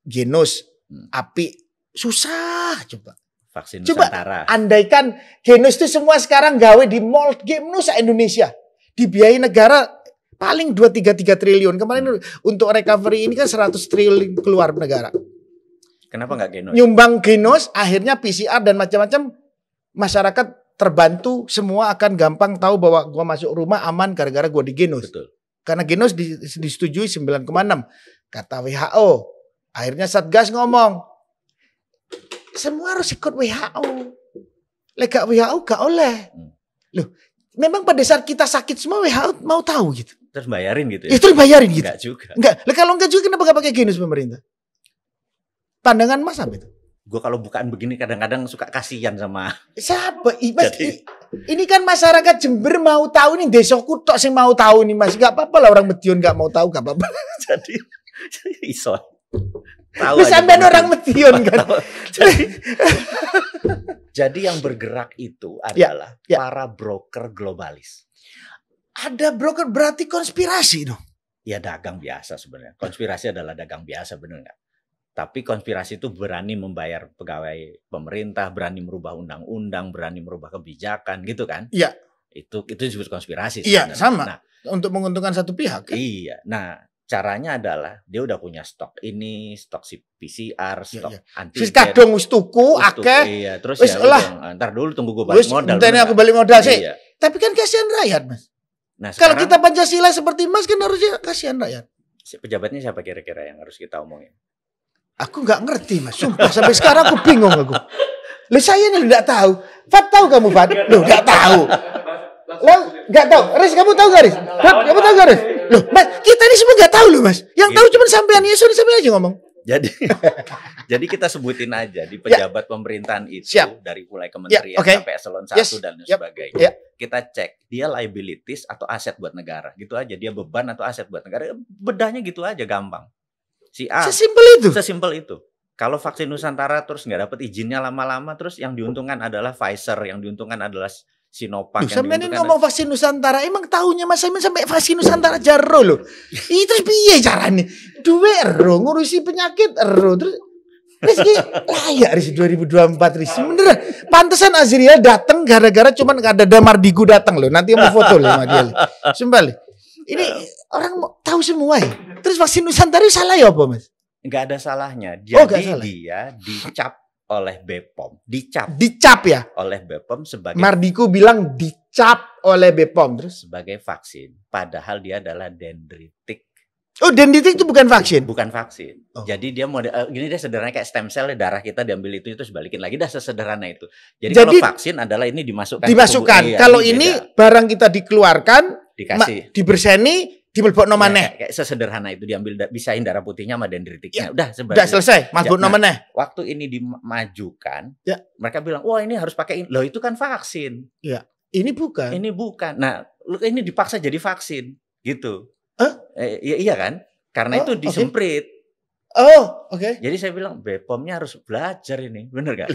Genus apik susah coba.
Vaksin
Coba
Nusantara.
andaikan Genus itu semua sekarang gawe di mall game nusa Indonesia. Dibiayai negara paling 2-3 triliun. Kemarin untuk recovery ini kan 100 triliun keluar negara.
Kenapa nggak Genus?
Nyumbang Genus, akhirnya PCR dan macam-macam, masyarakat terbantu, semua akan gampang tahu bahwa gua masuk rumah aman gara-gara gua di Genus.
Betul.
Karena Genus disetujui 9,6 kata WHO. Akhirnya Satgas ngomong, semua harus ikut WHO. Lega WHO gak oleh. Loh, memang pada saat kita sakit semua WHO mau tahu gitu.
Terus bayarin gitu ya?
Itu dibayarin gitu.
Enggak juga.
Enggak. Lah kalau enggak juga kenapa gak pakai Genus pemerintah? Pandangan Mas apa itu?
Gue kalau bukaan begini kadang-kadang suka kasihan sama.
Siapa? Mas, ini kan masyarakat Jember mau tahu nih, desaku tok sing mau tahu nih Mas. Gak apa-apa lah orang Medion gak mau tahu, gak apa-apa.
Jadi iso. Tahu
aja. Sampai orang Medion kan.
Jadi yang bergerak itu adalah para broker globalis.
Ada broker berarti konspirasi dong.
Ya dagang biasa sebenarnya. Konspirasi adalah dagang biasa, benar nggak? Tapi konspirasi itu berani membayar pegawai pemerintah, berani merubah undang-undang, berani merubah kebijakan, gitu kan?
Iya.
Itu disebut konspirasi.
Iya, sama.
Nah,
untuk menguntungkan satu pihak. Kan?
Iya. Nah, caranya adalah dia udah punya stok ini, stok PCR, stok antigen.
Wis kadung wis tuku akeh.
Iya, terus
ya
udah, ntar dulu tunggu gue balik modal.
Ntar aku balik modal sih.
Iya.
Tapi kan kasihan rakyat, Mas.
Nah,
kalau kita Pancasila seperti Mas kan harusnya kasihan rakyat.
Pejabatnya siapa kira-kira yang harus kita omongin?
Aku nggak ngerti Mas, sumpah sampai sekarang aku bingung aku. Loh saya ini nggak tahu. Fat tahu kamu Fat? Loh nggak tahu. Loh nggak tahu. Riz kamu tahu gak Riz? Fat kamu tahu gak Riz? Loh Mas kita ini semua nggak tahu loh Mas. Yang tahu cuma sampean Yesus sampai aja ngomong.
Jadi kita sebutin aja di pejabat pemerintahan itu dari mulai kementerian sampai eselon 1 dan sebagainya. Kita cek dia liabilities atau aset buat negara. Gitu aja, dia beban atau aset buat negara. Bedahnya gitu aja gampang. Si A. Sesimpel itu. Kalau vaksin Nusantara terus nggak dapat izinnya lama-lama, terus yang diuntungkan adalah Pfizer, yang diuntungkan adalah Sinovac.
Sampai ini ngomong vaksin Nusantara, emang tahunya Mas Saiman sampai vaksin Nusantara jaro loh. Ih terus piye caranya? Duwe ero ngurusi penyakit ero terus Rizky layak Rizky 2024 Rizky beneran. Pantesan Azriel datang gara-gara cuman ada Damardigu datang loh. Nanti mau foto loh sama dia. Sumpah ini orang mau tahu semua ya. Terus vaksin Nusantara salah ya apa Mas?
Enggak ada salahnya. Jadi dia dicap oleh BPOM. Dicap
ya?
Oleh BPOM sebagai
Mardiku bilang dicap oleh BPOM terus
sebagai vaksin. Padahal dia adalah dendritik.
Oh, dendritik itu bukan vaksin?
Bukan vaksin. Oh. Jadi dia gini dia sederhana kayak stem cell darah kita diambil itu sebalikin lagi dah sesederhana itu. Jadi kalau vaksin adalah ini dimasukkan.
Kalau ini barang kita dikeluarkan,
dikasih,
diberseni, dibelbokno maneh.
Kayak sesederhana itu diambil bisain darah putihnya sama dendritiknya. Udah
udah selesai, mabukno maneh.
Waktu ini dimajukan, mereka bilang, "Wah, ini harus pakai ini." Loh, itu kan vaksin.
Ya. Ini bukan.
Nah, ini dipaksa jadi vaksin gitu. Iya kan? Karena itu disemprit.
Oke.
Jadi saya bilang BPOM-nya harus belajar ini, bener gak?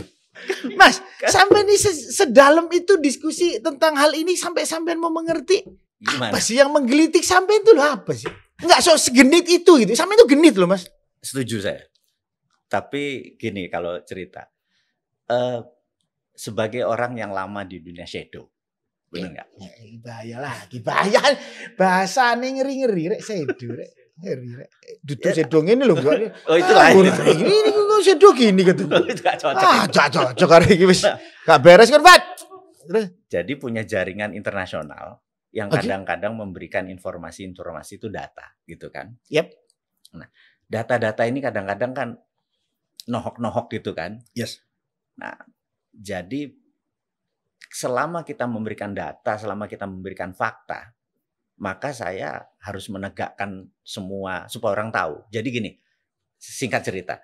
Mas, sampai ini sedalam itu diskusi tentang hal ini sampai mau mengerti. Gimana? Apa sih yang menggelitik sampai itu loh apa sih? Enggak segenit itu gitu. Sampai itu genit loh Mas.
Setuju saya. Tapi gini kalau cerita. Sebagai orang yang lama di dunia shadow. Bener nggak?
Bahaya lagi, bahaya. Bahasa ngeri-ngeri rek shadow rek. Ngeri rek. Dudu shadow ini loh.
Oh itu lain.
Ini kok shadow gini gitu.
Itu gak cocok.
Gak cocok hari ini wis. Gak beres kan, Fat.
Jadi punya jaringan internasional yang kadang-kadang memberikan informasi-informasi itu data gitu kan.
Yep.
Nah, data-data ini kadang-kadang kan nohok-nohok gitu kan.
Yes.
Nah, jadi selama kita memberikan data, selama kita memberikan fakta, maka saya harus menegakkan semua supaya orang tahu. Jadi gini, singkat cerita.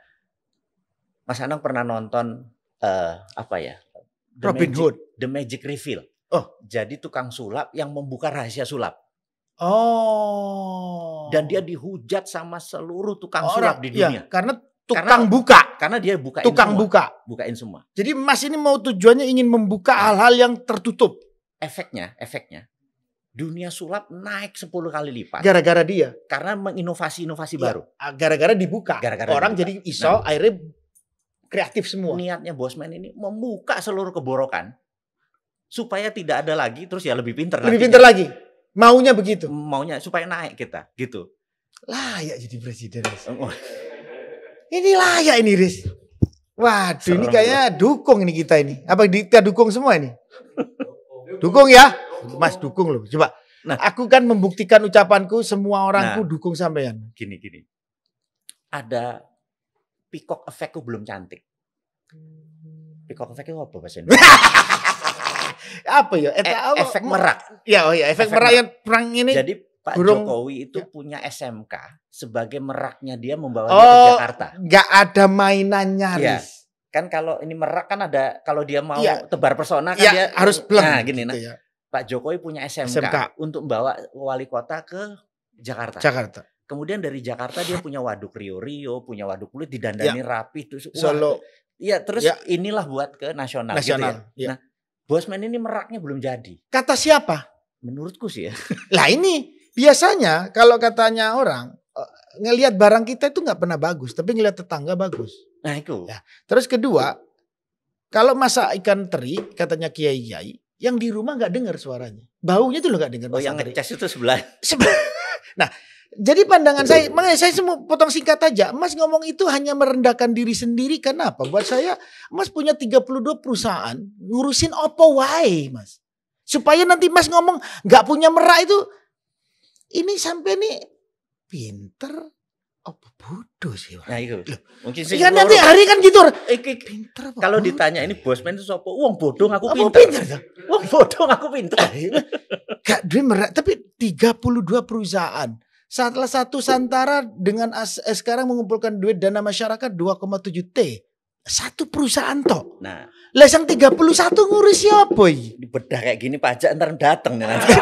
Mas Anang pernah nonton
Robin Hood.
The Magic Reveal.
Oh,
jadi tukang sulap yang membuka rahasia sulap.
Oh.
Dan dia dihujat sama seluruh tukang sulap di dunia.
Ya, karena tukang buka.
Karena dia bukain
tukang
semua.
bukain
semua.
Jadi Mas ini mau tujuannya ingin membuka hal-hal yang tertutup.
Efeknya dunia sulap naik 10 kali lipat.
Gara-gara dia.
Karena menginovasi baru.
Gara-gara dibuka. Orang jadi iso, akhirnya kreatif semua.
Niatnya Bosman ini membuka seluruh keborokan supaya tidak ada lagi, terus ya lebih pintar
lagi. Maunya begitu.
Maunya supaya naik kita, gitu.
Layak jadi presiden, Riz. Ini layak ini, Riz. Waduh, ini kayaknya dukung ini kita ini. Apa kita dukung semua ini? Dukung ya? Mas dukung loh. Coba. Nah, aku kan membuktikan ucapanku, semua orangku dukung sampean.
Gini. Ada peacock effect belum cantik. Peacock effect itu apa bahasa Indonesia?
Apa ya?
Efek merak.
Ya, efek merak yang perang ini.
Jadi Pak Jokowi itu punya SMK sebagai meraknya dia membawa dia ke Jakarta.
Nggak ada mainannya, Riz.
Kan kalau ini merak kan ada, kalau dia mau tebar pesona kan dia
harus bleng.
Nah, gini gitu. Pak Jokowi punya SMK untuk membawa wali kota ke Jakarta. Kemudian dari Jakarta dia punya waduk Rio, punya waduk kulit didandani rapi terus
Solo.
Iya, terus inilah buat ke nasional. Gitu ya. Nah, Bosman ini meraknya belum jadi.
Kata siapa?
Menurutku sih ya.
Lah ini biasanya kalau katanya orang ngelihat barang kita itu nggak pernah bagus, tapi ngelihat tetangga bagus.
Nah itu.
Ya. Terus kedua, kalau masak ikan teri katanya kiai-kiai, yang di rumah nggak dengar suaranya, baunya tuh lo nggak dengar.
Oh yang ngecas itu sebelah.
Nah. Jadi pandangan saya, makanya saya semua potong singkat aja. Mas ngomong itu hanya merendahkan diri sendiri. Kenapa? Buat saya, Mas punya 32 perusahaan, ngurusin opo wae, Mas. Supaya nanti Mas ngomong nggak punya merak itu, ini sampai nih pinter, apa bodoh sih?
Nah itu.
Mungkin sih. Ya nanti hari kan gitu.
Pinter. Kalau ditanya ini Bosman itu sopo, uang bodoh aku pinter. Uang bodoh aku pinter.
Gak duit merak, tapi 32 perusahaan. Salah satu Santara dengan sekarang mengumpulkan duit dana masyarakat 2,7 T. Satu perusahaan toh.
Nah,
lesang 31 ngurus siapa?
Di bedah kayak gini pajak ntar datang nih nanti.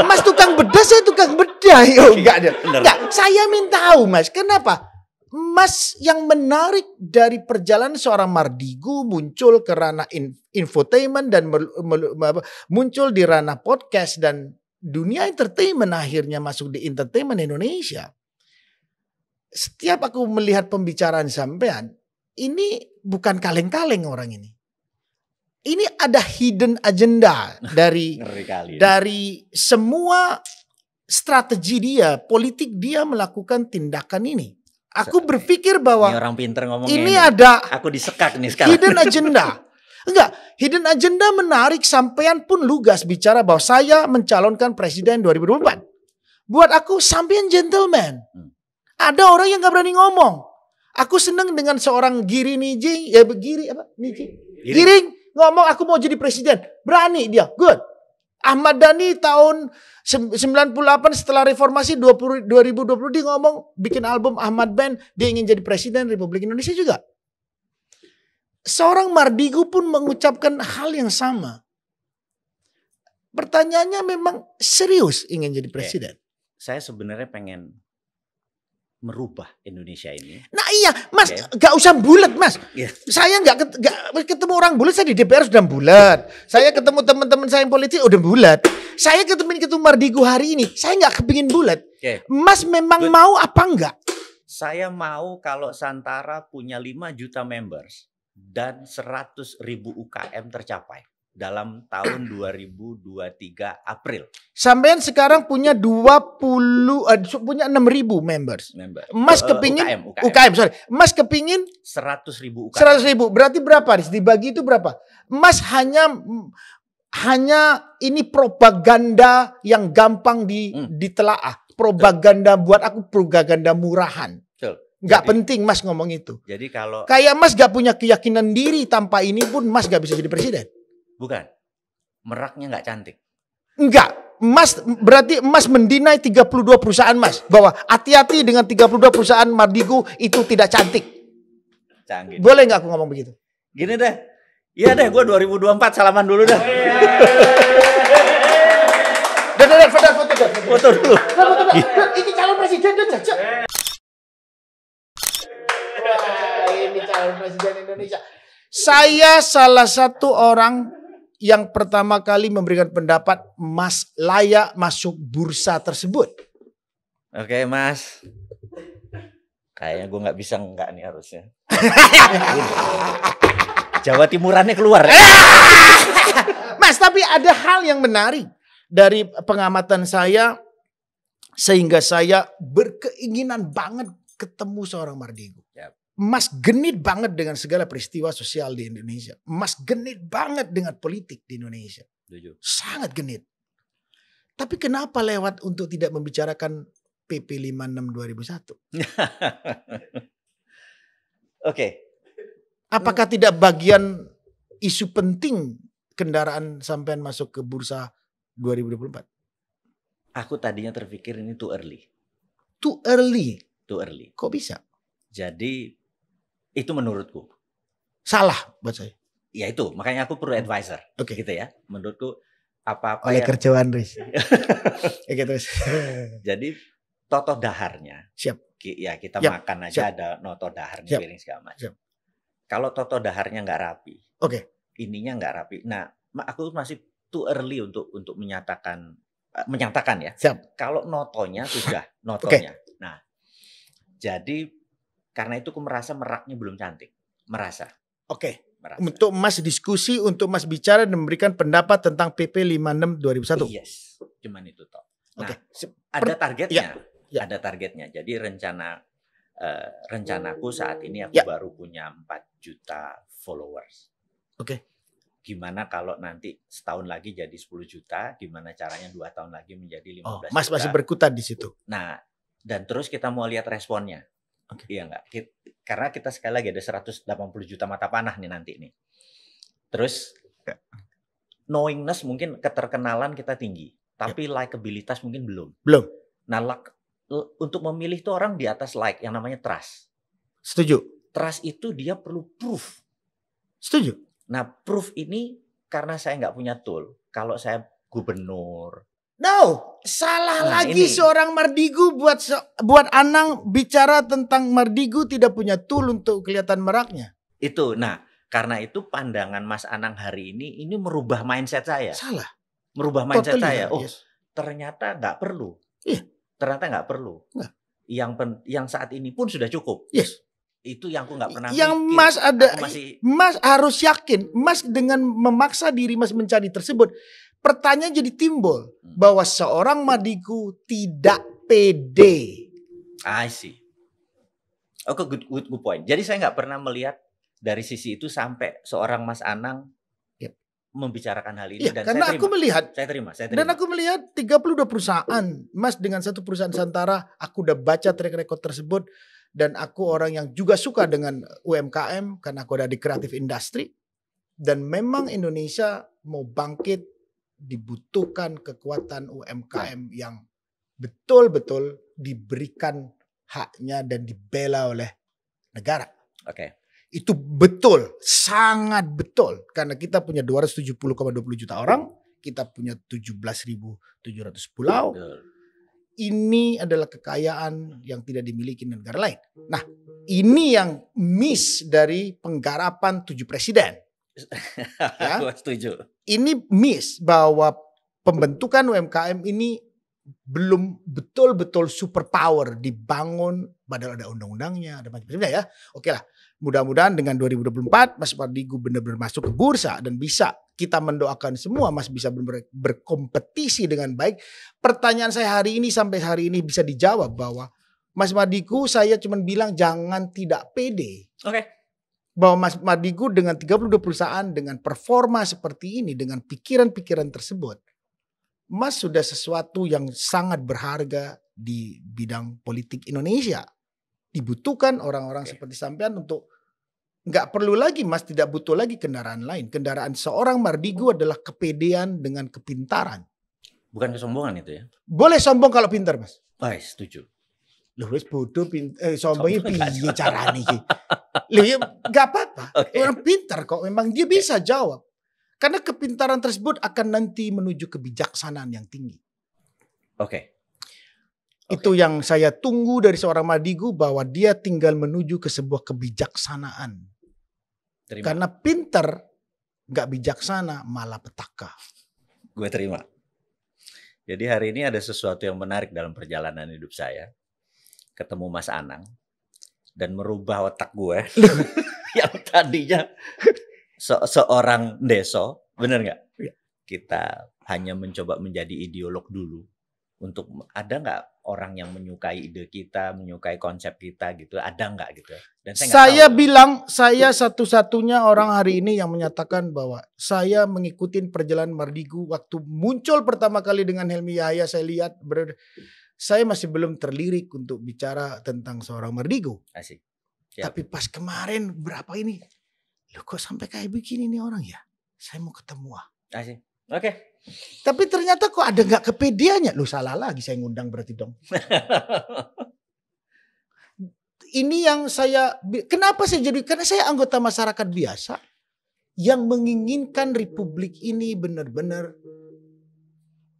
Mas tukang bedah, saya tukang bedah. Enggak, saya minta tahu Mas, kenapa? Mas yang menarik dari perjalanan seorang Mardigu muncul ke ranah infotainment dan muncul di ranah podcast dan dunia entertainment, akhirnya masuk di entertainment Indonesia. Setiap aku melihat pembicaraan sampean, ini bukan kaleng-kaleng orang ini. Ini ada hidden agenda dari semua strategi dia, politik dia melakukan tindakan ini. Aku berpikir bahwa
ini orang pinter ngomong
ini ada
aku disekak nih sekarang.
Hidden agenda. Enggak, hidden agenda menarik, sampean pun lugas bicara bahwa saya mencalonkan presiden 2024. Buat aku sampean gentleman. Ada orang yang gak berani ngomong. Aku senang dengan seorang Giring ngomong aku mau jadi presiden. Berani dia, good. Ahmad Dhani tahun 98 setelah reformasi 2020 dia ngomong bikin album Ahmad Band, dia ingin jadi presiden Republik Indonesia juga. Seorang Mardigu pun mengucapkan hal yang sama. Pertanyaannya memang serius ingin jadi presiden.
Saya sebenarnya pengen merubah Indonesia ini.
Nah iya, Mas, gak usah bulat, Mas. Saya gak ketemu orang bulat, saya di DPR sudah bulat. Saya ketemu teman-teman saya yang politik udah bulat. Saya ketemu Mardigu hari ini, saya gak kepingin bulat. Mas memang mau apa enggak?
Saya mau kalau Santara punya 5 juta members dan 100.000 UKM tercapai dalam tahun 2023 April. Sampean
sekarang punya 6.000 members. Mas kepingin UKM, sorry. Mas kepingin
100.000 UKM.
100.000 berarti berapa? Dibagi itu berapa? Mas hanya ini propaganda yang gampang ditelaah. Propaganda buat aku propaganda murahan. Gak penting Mas ngomong itu.
Jadi kalau
kayak Mas gak punya keyakinan diri, tanpa ini pun Mas gak bisa jadi presiden.
Bukan. Meraknya gak cantik.
Enggak. Mas berarti Mas mendinai 32 perusahaan Mas. Bahwa hati-hati dengan 32 perusahaan Mardigu itu tidak cantik.
Canggih.
Boleh gak aku ngomong begitu?
Gini deh. Iya deh, gue 2024 salaman dulu dah. Foto dulu.
Ini calon presiden Caca. Wah, ini calon presiden Indonesia. Saya salah satu orang yang pertama kali memberikan pendapat Mas layak masuk bursa tersebut.
Oke, Mas. Kayaknya gue nggak bisa enggak nih harusnya. Jawa Timurannya keluar.
Mas, tapi ada hal yang menarik dari pengamatan saya sehingga saya berkeinginan banget ketemu seorang Mardigu.
Yap.
Mas genit banget dengan segala peristiwa sosial di Indonesia. Mas genit banget dengan politik di Indonesia.
Setuju.
Sangat genit. Tapi kenapa lewat untuk tidak membicarakan PP 56 2001?
Oke.
Apakah tidak bagian isu penting kendaraan sampean masuk ke bursa 2024?
Aku tadinya terpikir ini too early.
Too early.
Too early.
Kok bisa?
Jadi itu menurutku.
Salah buat saya.
Ya itu, makanya aku perlu advisor.
Oke.
Gitu ya. Menurutku apa-apa
Oleh
yang
kerjaan Riz. Oke terus.
jadi toto daharnya.
Siap.
Ya kita
Yap.
makan aja
Siap.
ada noto daharnya
Siap.
piring segala macam.
Siap.
Kalau toto daharnya nggak rapi,
Oke.
ininya nggak rapi. Nah, aku masih too early untuk menyatakan ya.
Siap.
Kalau notonya sudah notonya. Nah, jadi karena itu aku merasa meraknya belum cantik. Merasa.
Oke.
Merasa.
Untuk Mas diskusi, untuk Mas bicara dan memberikan pendapat tentang PP 56 2001.
Yes, cuman itu toh. Nah,
Oke.
ada targetnya.
Ya.
Ada targetnya. Jadi rencanaku saat ini aku
Ya.
baru punya 4 juta followers.
Oke.
Gimana kalau nanti setahun lagi jadi 10 juta, gimana caranya 2 tahun lagi menjadi 15
Mas
juta.
masih berkutat di situ.
Nah, dan terus kita mau lihat responnya.
Oke.
Iya enggak? Karena kita sekali lagi ada 180 juta mata panah nih nanti nih. Terus knowingness mungkin keterkenalan kita tinggi, tapi likabilitas mungkin belum.
Belum.
Nah, untuk memilih tuh orang di atas like yang namanya trust.
Setuju.
Trust itu dia perlu proof.
Setuju.
Nah, proof ini karena saya nggak punya tool. Kalau saya gubernur.
No, salah
Nah,
lagi
ini.
seorang Mardigu buat Anang bicara tentang Mardigu tidak punya tool untuk kelihatan meraknya.
Itu. Nah, karena itu pandangan Mas Anang hari ini merubah mindset saya.
Salah.
Merubah mindset
Totally
saya.
salah,
Oh,
yes.
ternyata nggak perlu.
Iya.
Ternyata nggak perlu.
Nggak.
Yang saat ini pun sudah cukup.
Yes.
Itu yang aku nggak pernah
Yang
mikir.
Mas ada,
Aku masih
Mas harus yakin, Mas dengan memaksa diri Mas mencari tersebut, pertanyaan jadi timbul bahwa seorang Mardigu tidak pede.
I see. Oke, good point. Jadi saya nggak pernah melihat dari sisi itu sampai seorang Mas Anang
Yep.
membicarakan hal ini.
Iya,
Dan
karena
saya
aku
terima.
melihat
Saya terima.
dan aku melihat 32 perusahaan, Mas dengan satu perusahaan Nusantara, aku udah baca track record tersebut dan aku orang yang juga suka dengan UMKM karena aku ada di kreatif industri dan memang Indonesia mau bangkit dibutuhkan kekuatan UMKM yang betul-betul diberikan haknya dan dibela oleh negara.
Oke.
Itu betul, sangat betul. Karena kita punya 270,20 juta orang, kita punya 17.700 pulau.
Betul.
Ini adalah kekayaan yang tidak dimiliki negara lain. Nah, ini yang miss dari penggarapan 7 presiden. Ya.
Aku setuju.
Ini miss bahwa pembentukan UMKM ini belum betul-betul superpower dibangun, padahal ada undang-undangnya, ada macam-macamnya ya. Oke lah, mudah-mudahan dengan 2024 Mas Mardigu benar-benar masuk ke bursa dan bisa, kita mendoakan semua Mas bisa berkompetisi dengan baik. Pertanyaan saya hari ini sampai hari ini bisa dijawab bahwa Mas Mardigu, saya cuma bilang jangan tidak pede.
Oke.
Bahwa Mas Mardigu dengan 32 perusahaan, dengan performa seperti ini, dengan pikiran-pikiran tersebut, Mas sudah sesuatu yang sangat berharga di bidang politik Indonesia. Dibutuhkan orang-orang seperti sampean untuk nggak perlu lagi Mas, tidak butuh lagi kendaraan lain. Kendaraan seorang Mardigu adalah kepedean dengan kepintaran.
Bukan kesombongan itu ya.
Boleh sombong kalau pintar Mas.
Oh, setuju.
Loh wis bodoh sombongnya piye carane iki. Loh ya enggak apa-apa.
Okay.
Orang pintar kok, memang dia bisa jawab. Karena kepintaran tersebut akan nanti menuju kebijaksanaan yang tinggi.
Oke.
Itu yang saya tunggu dari seorang Mardigu, bahwa dia tinggal menuju ke sebuah kebijaksanaan.
Terima.
Karena pinter, gak bijaksana, malah petaka.
Gue terima. Jadi hari ini ada sesuatu yang menarik dalam perjalanan hidup saya. Ketemu Mas Anang. Dan merubah otak gue. Yang tadinya seorang deso. Bener gak?
Ya.
Kita hanya mencoba menjadi ideolog dulu. Untuk ada nggak orang yang menyukai ide kita, menyukai konsep kita gitu, ada nggak gitu? Dan
saya bilang saya satu-satunya orang hari ini yang menyatakan bahwa saya mengikuti perjalanan Mardigu waktu muncul pertama kali dengan Helmi Yahya. Saya lihat saya masih belum terlirik untuk bicara tentang seorang Mardigu.
Asik.
Tapi pas kemarin berapa ini, loh kok sampai kayak begini nih orang ya? Saya mau ketemu.
Asik. Oke.
Tapi ternyata kok ada nggak kepedeannya? Lu salah lagi saya ngundang berarti dong. Ini yang saya, kenapa saya jadi, karena saya anggota masyarakat biasa yang menginginkan republik ini benar-benar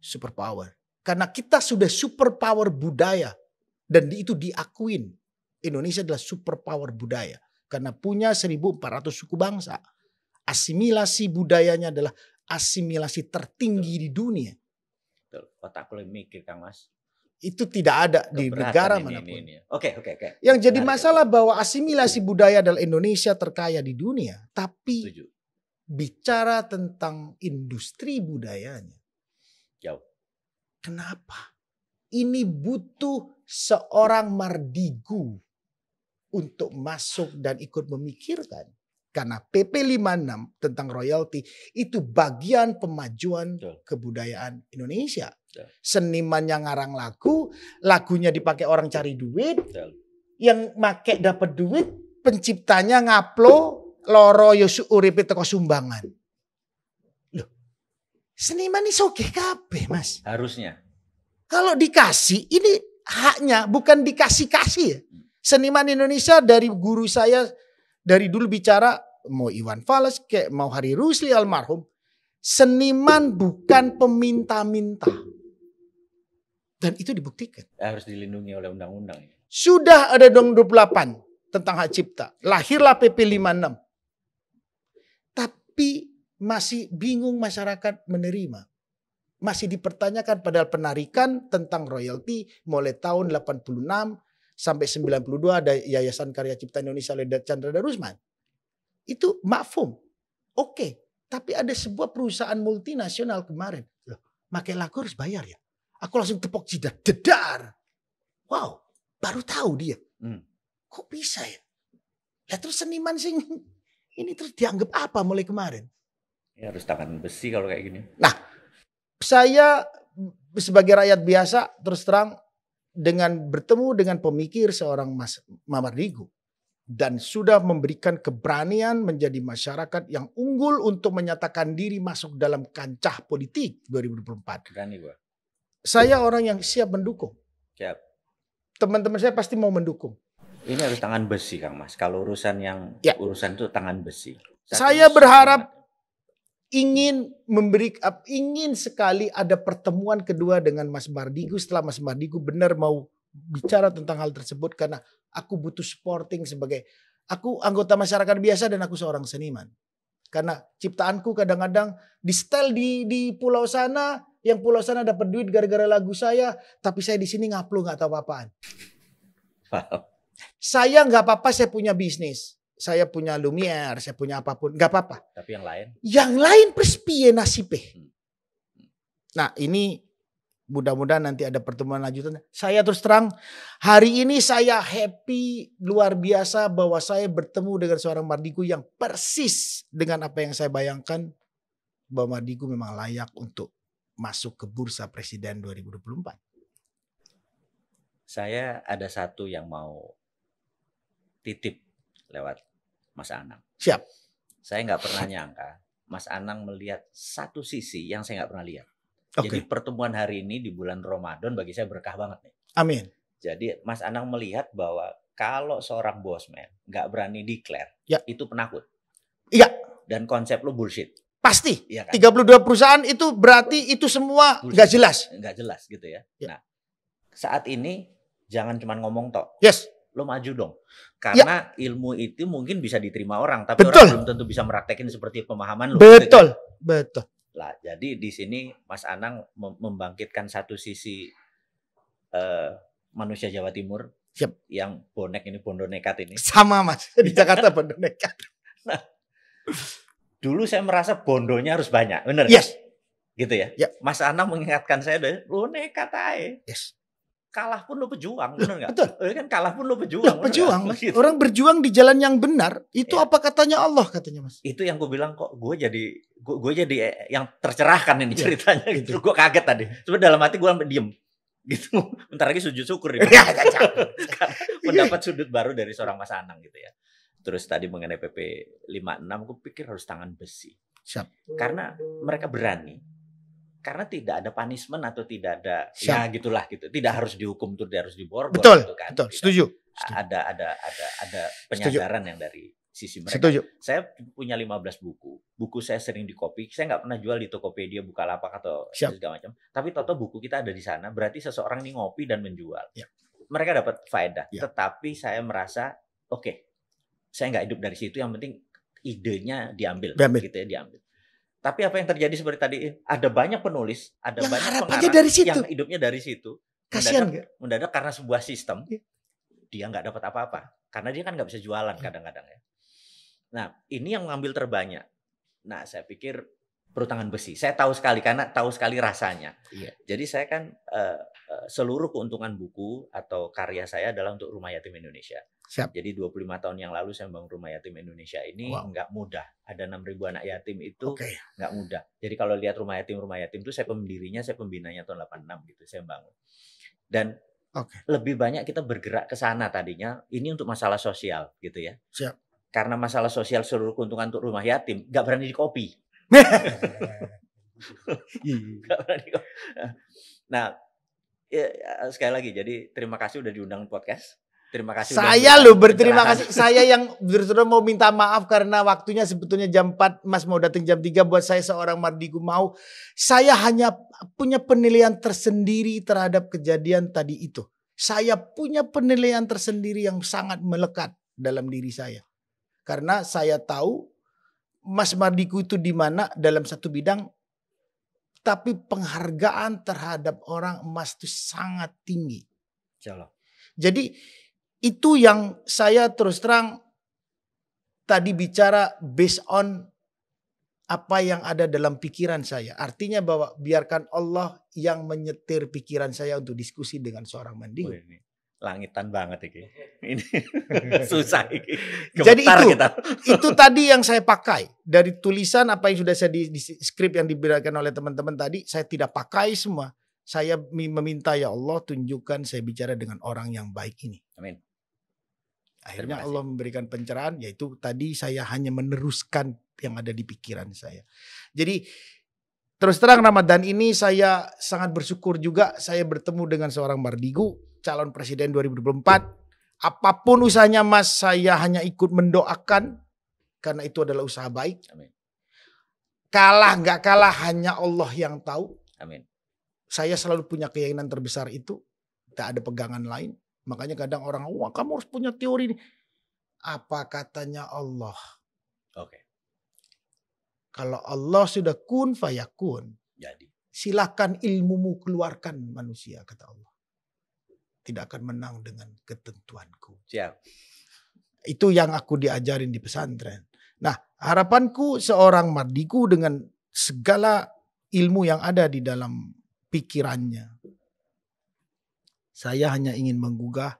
superpower. Karena kita sudah superpower budaya dan itu diakuin. Indonesia adalah superpower budaya karena punya 1.400 suku bangsa. Asimilasi budayanya adalah asimilasi tertinggi di dunia.
Betul. Otak lu mikir Kang Mas.
Itu tidak ada di negara manapun.
Oke.
Yang jadi masalah bahwa asimilasi budaya adalah Indonesia terkaya di dunia. Tapi
Setuju.
Bicara tentang industri budayanya.
Jauh.
Kenapa? Ini butuh seorang Mardigu untuk masuk dan ikut memikirkan. Karena PP 56 tentang royalti itu bagian pemajuan kebudayaan Indonesia. Seniman yang ngarang lagu, lagunya dipakai orang cari duit, yang make dapat duit, penciptanya ngaplo loro yosu uripe teko sumbangan. Loh, seniman ini sogeh kabeh, Mas.
Harusnya.
Kalau dikasih, ini haknya, bukan dikasih-kasih ya. Seniman Indonesia dari guru saya dari dulu bicara, mau Iwan Fals, kayak mau Hari Rusli almarhum, seniman bukan peminta-minta. Dan itu dibuktikan.
Harus dilindungi oleh undang-undang.
Sudah ada dong 28 tentang hak cipta. Lahirlah PP 56. Tapi masih bingung masyarakat menerima. Masih dipertanyakan padahal penarikan tentang royalti mulai tahun 86 sampai 92 ada Yayasan Karya Cipta Indonesia oleh Chandra Darusman. Itu mafhum. Oke. Tapi ada sebuah perusahaan multinasional kemarin. Loh, pakai lagu harus bayar ya. Aku langsung tepok jidat. Dedar. Wow. Baru tahu dia. Kok bisa ya? Lah terus seniman sing ini terus dianggap apa mulai kemarin?
Ya harus tangan besi kalau kayak gini.
Nah. Saya sebagai rakyat biasa terus terang dengan bertemu dengan pemikir seorang Mas Mardigu. Dan sudah memberikan keberanian menjadi masyarakat yang unggul untuk menyatakan diri masuk dalam kancah politik 2024.
Berani gua.
Saya orang yang siap mendukung.
Siap.
Teman-teman saya pasti mau mendukung.
Ini harus tangan besi Kang Mas. Kalau urusan yang urusan itu tangan besi.
Saya berharap ingin sekali ada pertemuan kedua dengan Mas Mardigu setelah Mas Mardigu benar mau bicara tentang hal tersebut karena aku butuh supporting sebagai aku anggota masyarakat biasa dan aku seorang seniman. Karena ciptaanku kadang-kadang di setel di pulau sana, yang pulau sana dapat duit gara-gara lagu saya, tapi saya di sini ngaplu nggak tahu apa-apaan. Saya nggak apa-apa, saya punya bisnis. Saya punya Lumiere, saya punya apapun, nggak apa-apa.
Tapi yang lain? Yang
lain perspiye nasibnya. Nah ini mudah-mudahan nanti ada pertemuan lanjutan. Saya terus terang, hari ini saya happy luar biasa bahwa saya bertemu dengan seorang Mardigu yang persis dengan apa yang saya bayangkan. Bahwa Mardigu memang layak untuk masuk ke bursa presiden 2024.
Saya ada satu yang mau titip lewat Mas Anang.
Siap.
Saya nggak pernah nyangka Mas Anang melihat satu sisi yang saya nggak pernah lihat.
Okay.
Jadi pertemuan hari ini di bulan Ramadan bagi saya berkah banget nih.
Amin.
Jadi Mas Anang melihat bahwa kalau seorang bosman nggak berani declare, itu penakut.
Iya.
Dan konsep lu bullshit.
Pasti.
Iya kan?
32 perusahaan itu berarti itu semua nggak jelas.
Nggak jelas gitu ya.
Ya.
Nah, saat ini jangan cuma ngomong tok.
Yes.
Lo maju dong. Karena ilmu itu mungkin bisa diterima orang, tapi
Betul.
orang belum tentu bisa meraktekin seperti pemahaman lo.
Betul.
Gitu kan?
Betul.
Lah, jadi di sini Mas Anang membangkitkan satu sisi manusia Jawa Timur.
Siap.
Yang bonek ini, bondo nekat ini.
Sama Mas, di Jakarta bondo nekat.
Nah, dulu saya merasa bondonya harus banyak, bener?
Yes.
Gitu ya?
Ya.
Mas Anang mengingatkan saya, lo nekat aja.
Yes.
Kalah pun lo pejuang, bener nggak?
Betul.
Kan kalah pun lo pejuang.
Pejuang, Mas.
Gitu.
Orang berjuang di jalan yang benar. Itu apa katanya Allah, katanya Mas.
Itu yang gue bilang, kok gue jadi yang tercerahkan ini ceritanya. Gitu. Gue kaget tadi. Cuma dalam hati gue sampai diem. Gitu. Bentar lagi sujud syukur. Mendapat sudut baru dari seorang Mas Anang gitu ya. Terus tadi mengenai PP 56, gue pikir harus tangan besi.
Siap.
Karena mereka berani. Karena tidak ada punishment atau tidak ada
Siap.
ya gitulah gitu. Tidak harus dihukum, tidak harus diborgol.
Betul.
Gitu kan.
Betul. Setuju.
Ada penyadaran yang dari sisi mereka.
Setuju.
Saya punya 15 buku. Buku saya sering di copy. Saya nggak pernah jual di Tokopedia, Bukalapak atau segala macam. Tapi toto buku kita ada di sana. Berarti seseorang ini ngopi dan menjual.
Ya.
Mereka dapat faedah.
Ya.
Tetapi saya merasa, oke, saya nggak hidup dari situ. Yang penting idenya diambil. Gitu ya, diambil. Tapi apa yang terjadi seperti tadi? Ada banyak penulis, ada
yang
banyak pengarang yang hidupnya dari situ.
Kasian
mendadak karena sebuah sistem. Ya. Dia nggak dapat apa-apa. Karena dia kan nggak bisa jualan kadang-kadang ya. Nah, ini yang mengambil terbanyak. Nah, saya pikir perlu tangan besi. Saya tahu sekali karena tahu sekali rasanya.
Iya.
Jadi saya kan seluruh keuntungan buku atau karya saya adalah untuk Rumah Yatim Indonesia.
Siap.
Jadi 25 tahun yang lalu saya membangun Rumah Yatim Indonesia ini nggak mudah. Ada 6.000 anak yatim itu nggak mudah. Jadi kalau lihat Rumah Yatim itu saya pendirinya, saya pembinanya tahun 86 gitu saya bangun. Dan lebih banyak kita bergerak ke sana tadinya. Ini untuk masalah sosial gitu ya.
Siap.
Karena masalah sosial seluruh keuntungan untuk rumah yatim nggak berani dikopi. Nah, ya, sekali lagi, jadi terima kasih udah diundang podcast. Terima kasih.
Saya loh berterima kasih. Saya yang terus mau minta maaf karena waktunya sebetulnya jam 4, Mas mau datang jam 3. Buat saya seorang Mardigu mau. Saya hanya punya penilaian tersendiri terhadap kejadian tadi itu. Saya punya penilaian tersendiri yang sangat melekat dalam diri saya. Karena saya tahu Mas Mardigu itu di mana dalam satu bidang. Tapi penghargaan terhadap orang emas itu sangat tinggi. Jadi itu yang saya terus terang tadi bicara based on apa yang ada dalam pikiran saya. Artinya bahwa biarkan Allah yang menyetir pikiran saya untuk diskusi dengan seorang Mardigu.
Langitan banget ini susah ini.
Jadi itu tadi yang saya pakai dari tulisan apa yang sudah saya di skrip yang diberikan oleh teman-teman tadi. Saya tidak pakai semua. Saya meminta ya Allah tunjukkan saya bicara dengan orang yang baik ini.
Amin.
Akhirnya Allah memberikan pencerahan, yaitu tadi saya hanya meneruskan yang ada di pikiran saya. Jadi terus terang Ramadan ini saya sangat bersyukur juga saya bertemu dengan seorang Mardigu, calon presiden 2024. Apapun usahanya Mas, saya hanya ikut mendoakan karena itu adalah usaha baik.
Amin.
Kalah nggak kalah hanya Allah yang tahu.
Amin.
Saya selalu punya keyakinan terbesar itu, tak ada pegangan lain. Makanya kadang orang, wah kamu harus punya teori ini. Apa katanya Allah? Kalau Allah sudah kun fayakun.
Jadi.
Silakan ilmumu keluarkan manusia, kata Allah. Tidak akan menang dengan ketentuanku.
Siap.
Itu yang aku diajarin di pesantren. Nah, harapanku seorang Mardigu dengan segala ilmu yang ada di dalam pikirannya. Saya hanya ingin menggugah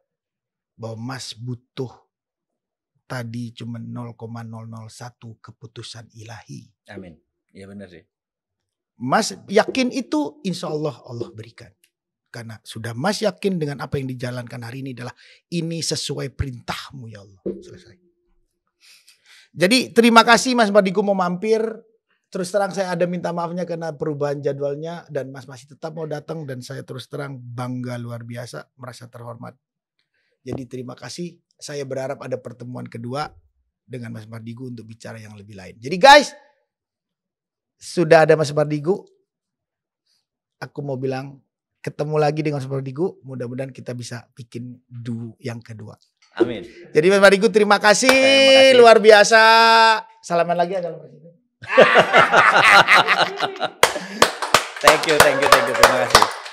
bahwa Mas butuh tadi cuma 0,001 keputusan ilahi.
Amin. Iya benar sih.
Mas yakin itu insya Allah Allah berikan. Karena sudah Mas yakin dengan apa yang dijalankan hari ini adalah ini sesuai perintahmu ya Allah. Selesai. Jadi terima kasih Mas Mardigu mau mampir. Terus terang saya ada minta maafnya karena perubahan jadwalnya. Dan Mas masih tetap mau datang. Dan saya terus terang bangga luar biasa. Merasa terhormat. Jadi terima kasih. Saya berharap ada pertemuan kedua dengan Mas Mardigu untuk bicara yang lebih lain. Jadi guys, sudah ada Mas Mardigu. Aku mau bilang ketemu lagi dengan Mas Mardigu. Mudah-mudahan kita bisa bikin duo yang kedua.
Amin.
Jadi Mas Mardigu terima kasih. Luar biasa. Salaman lagi aja.
Thank you. Terima kasih.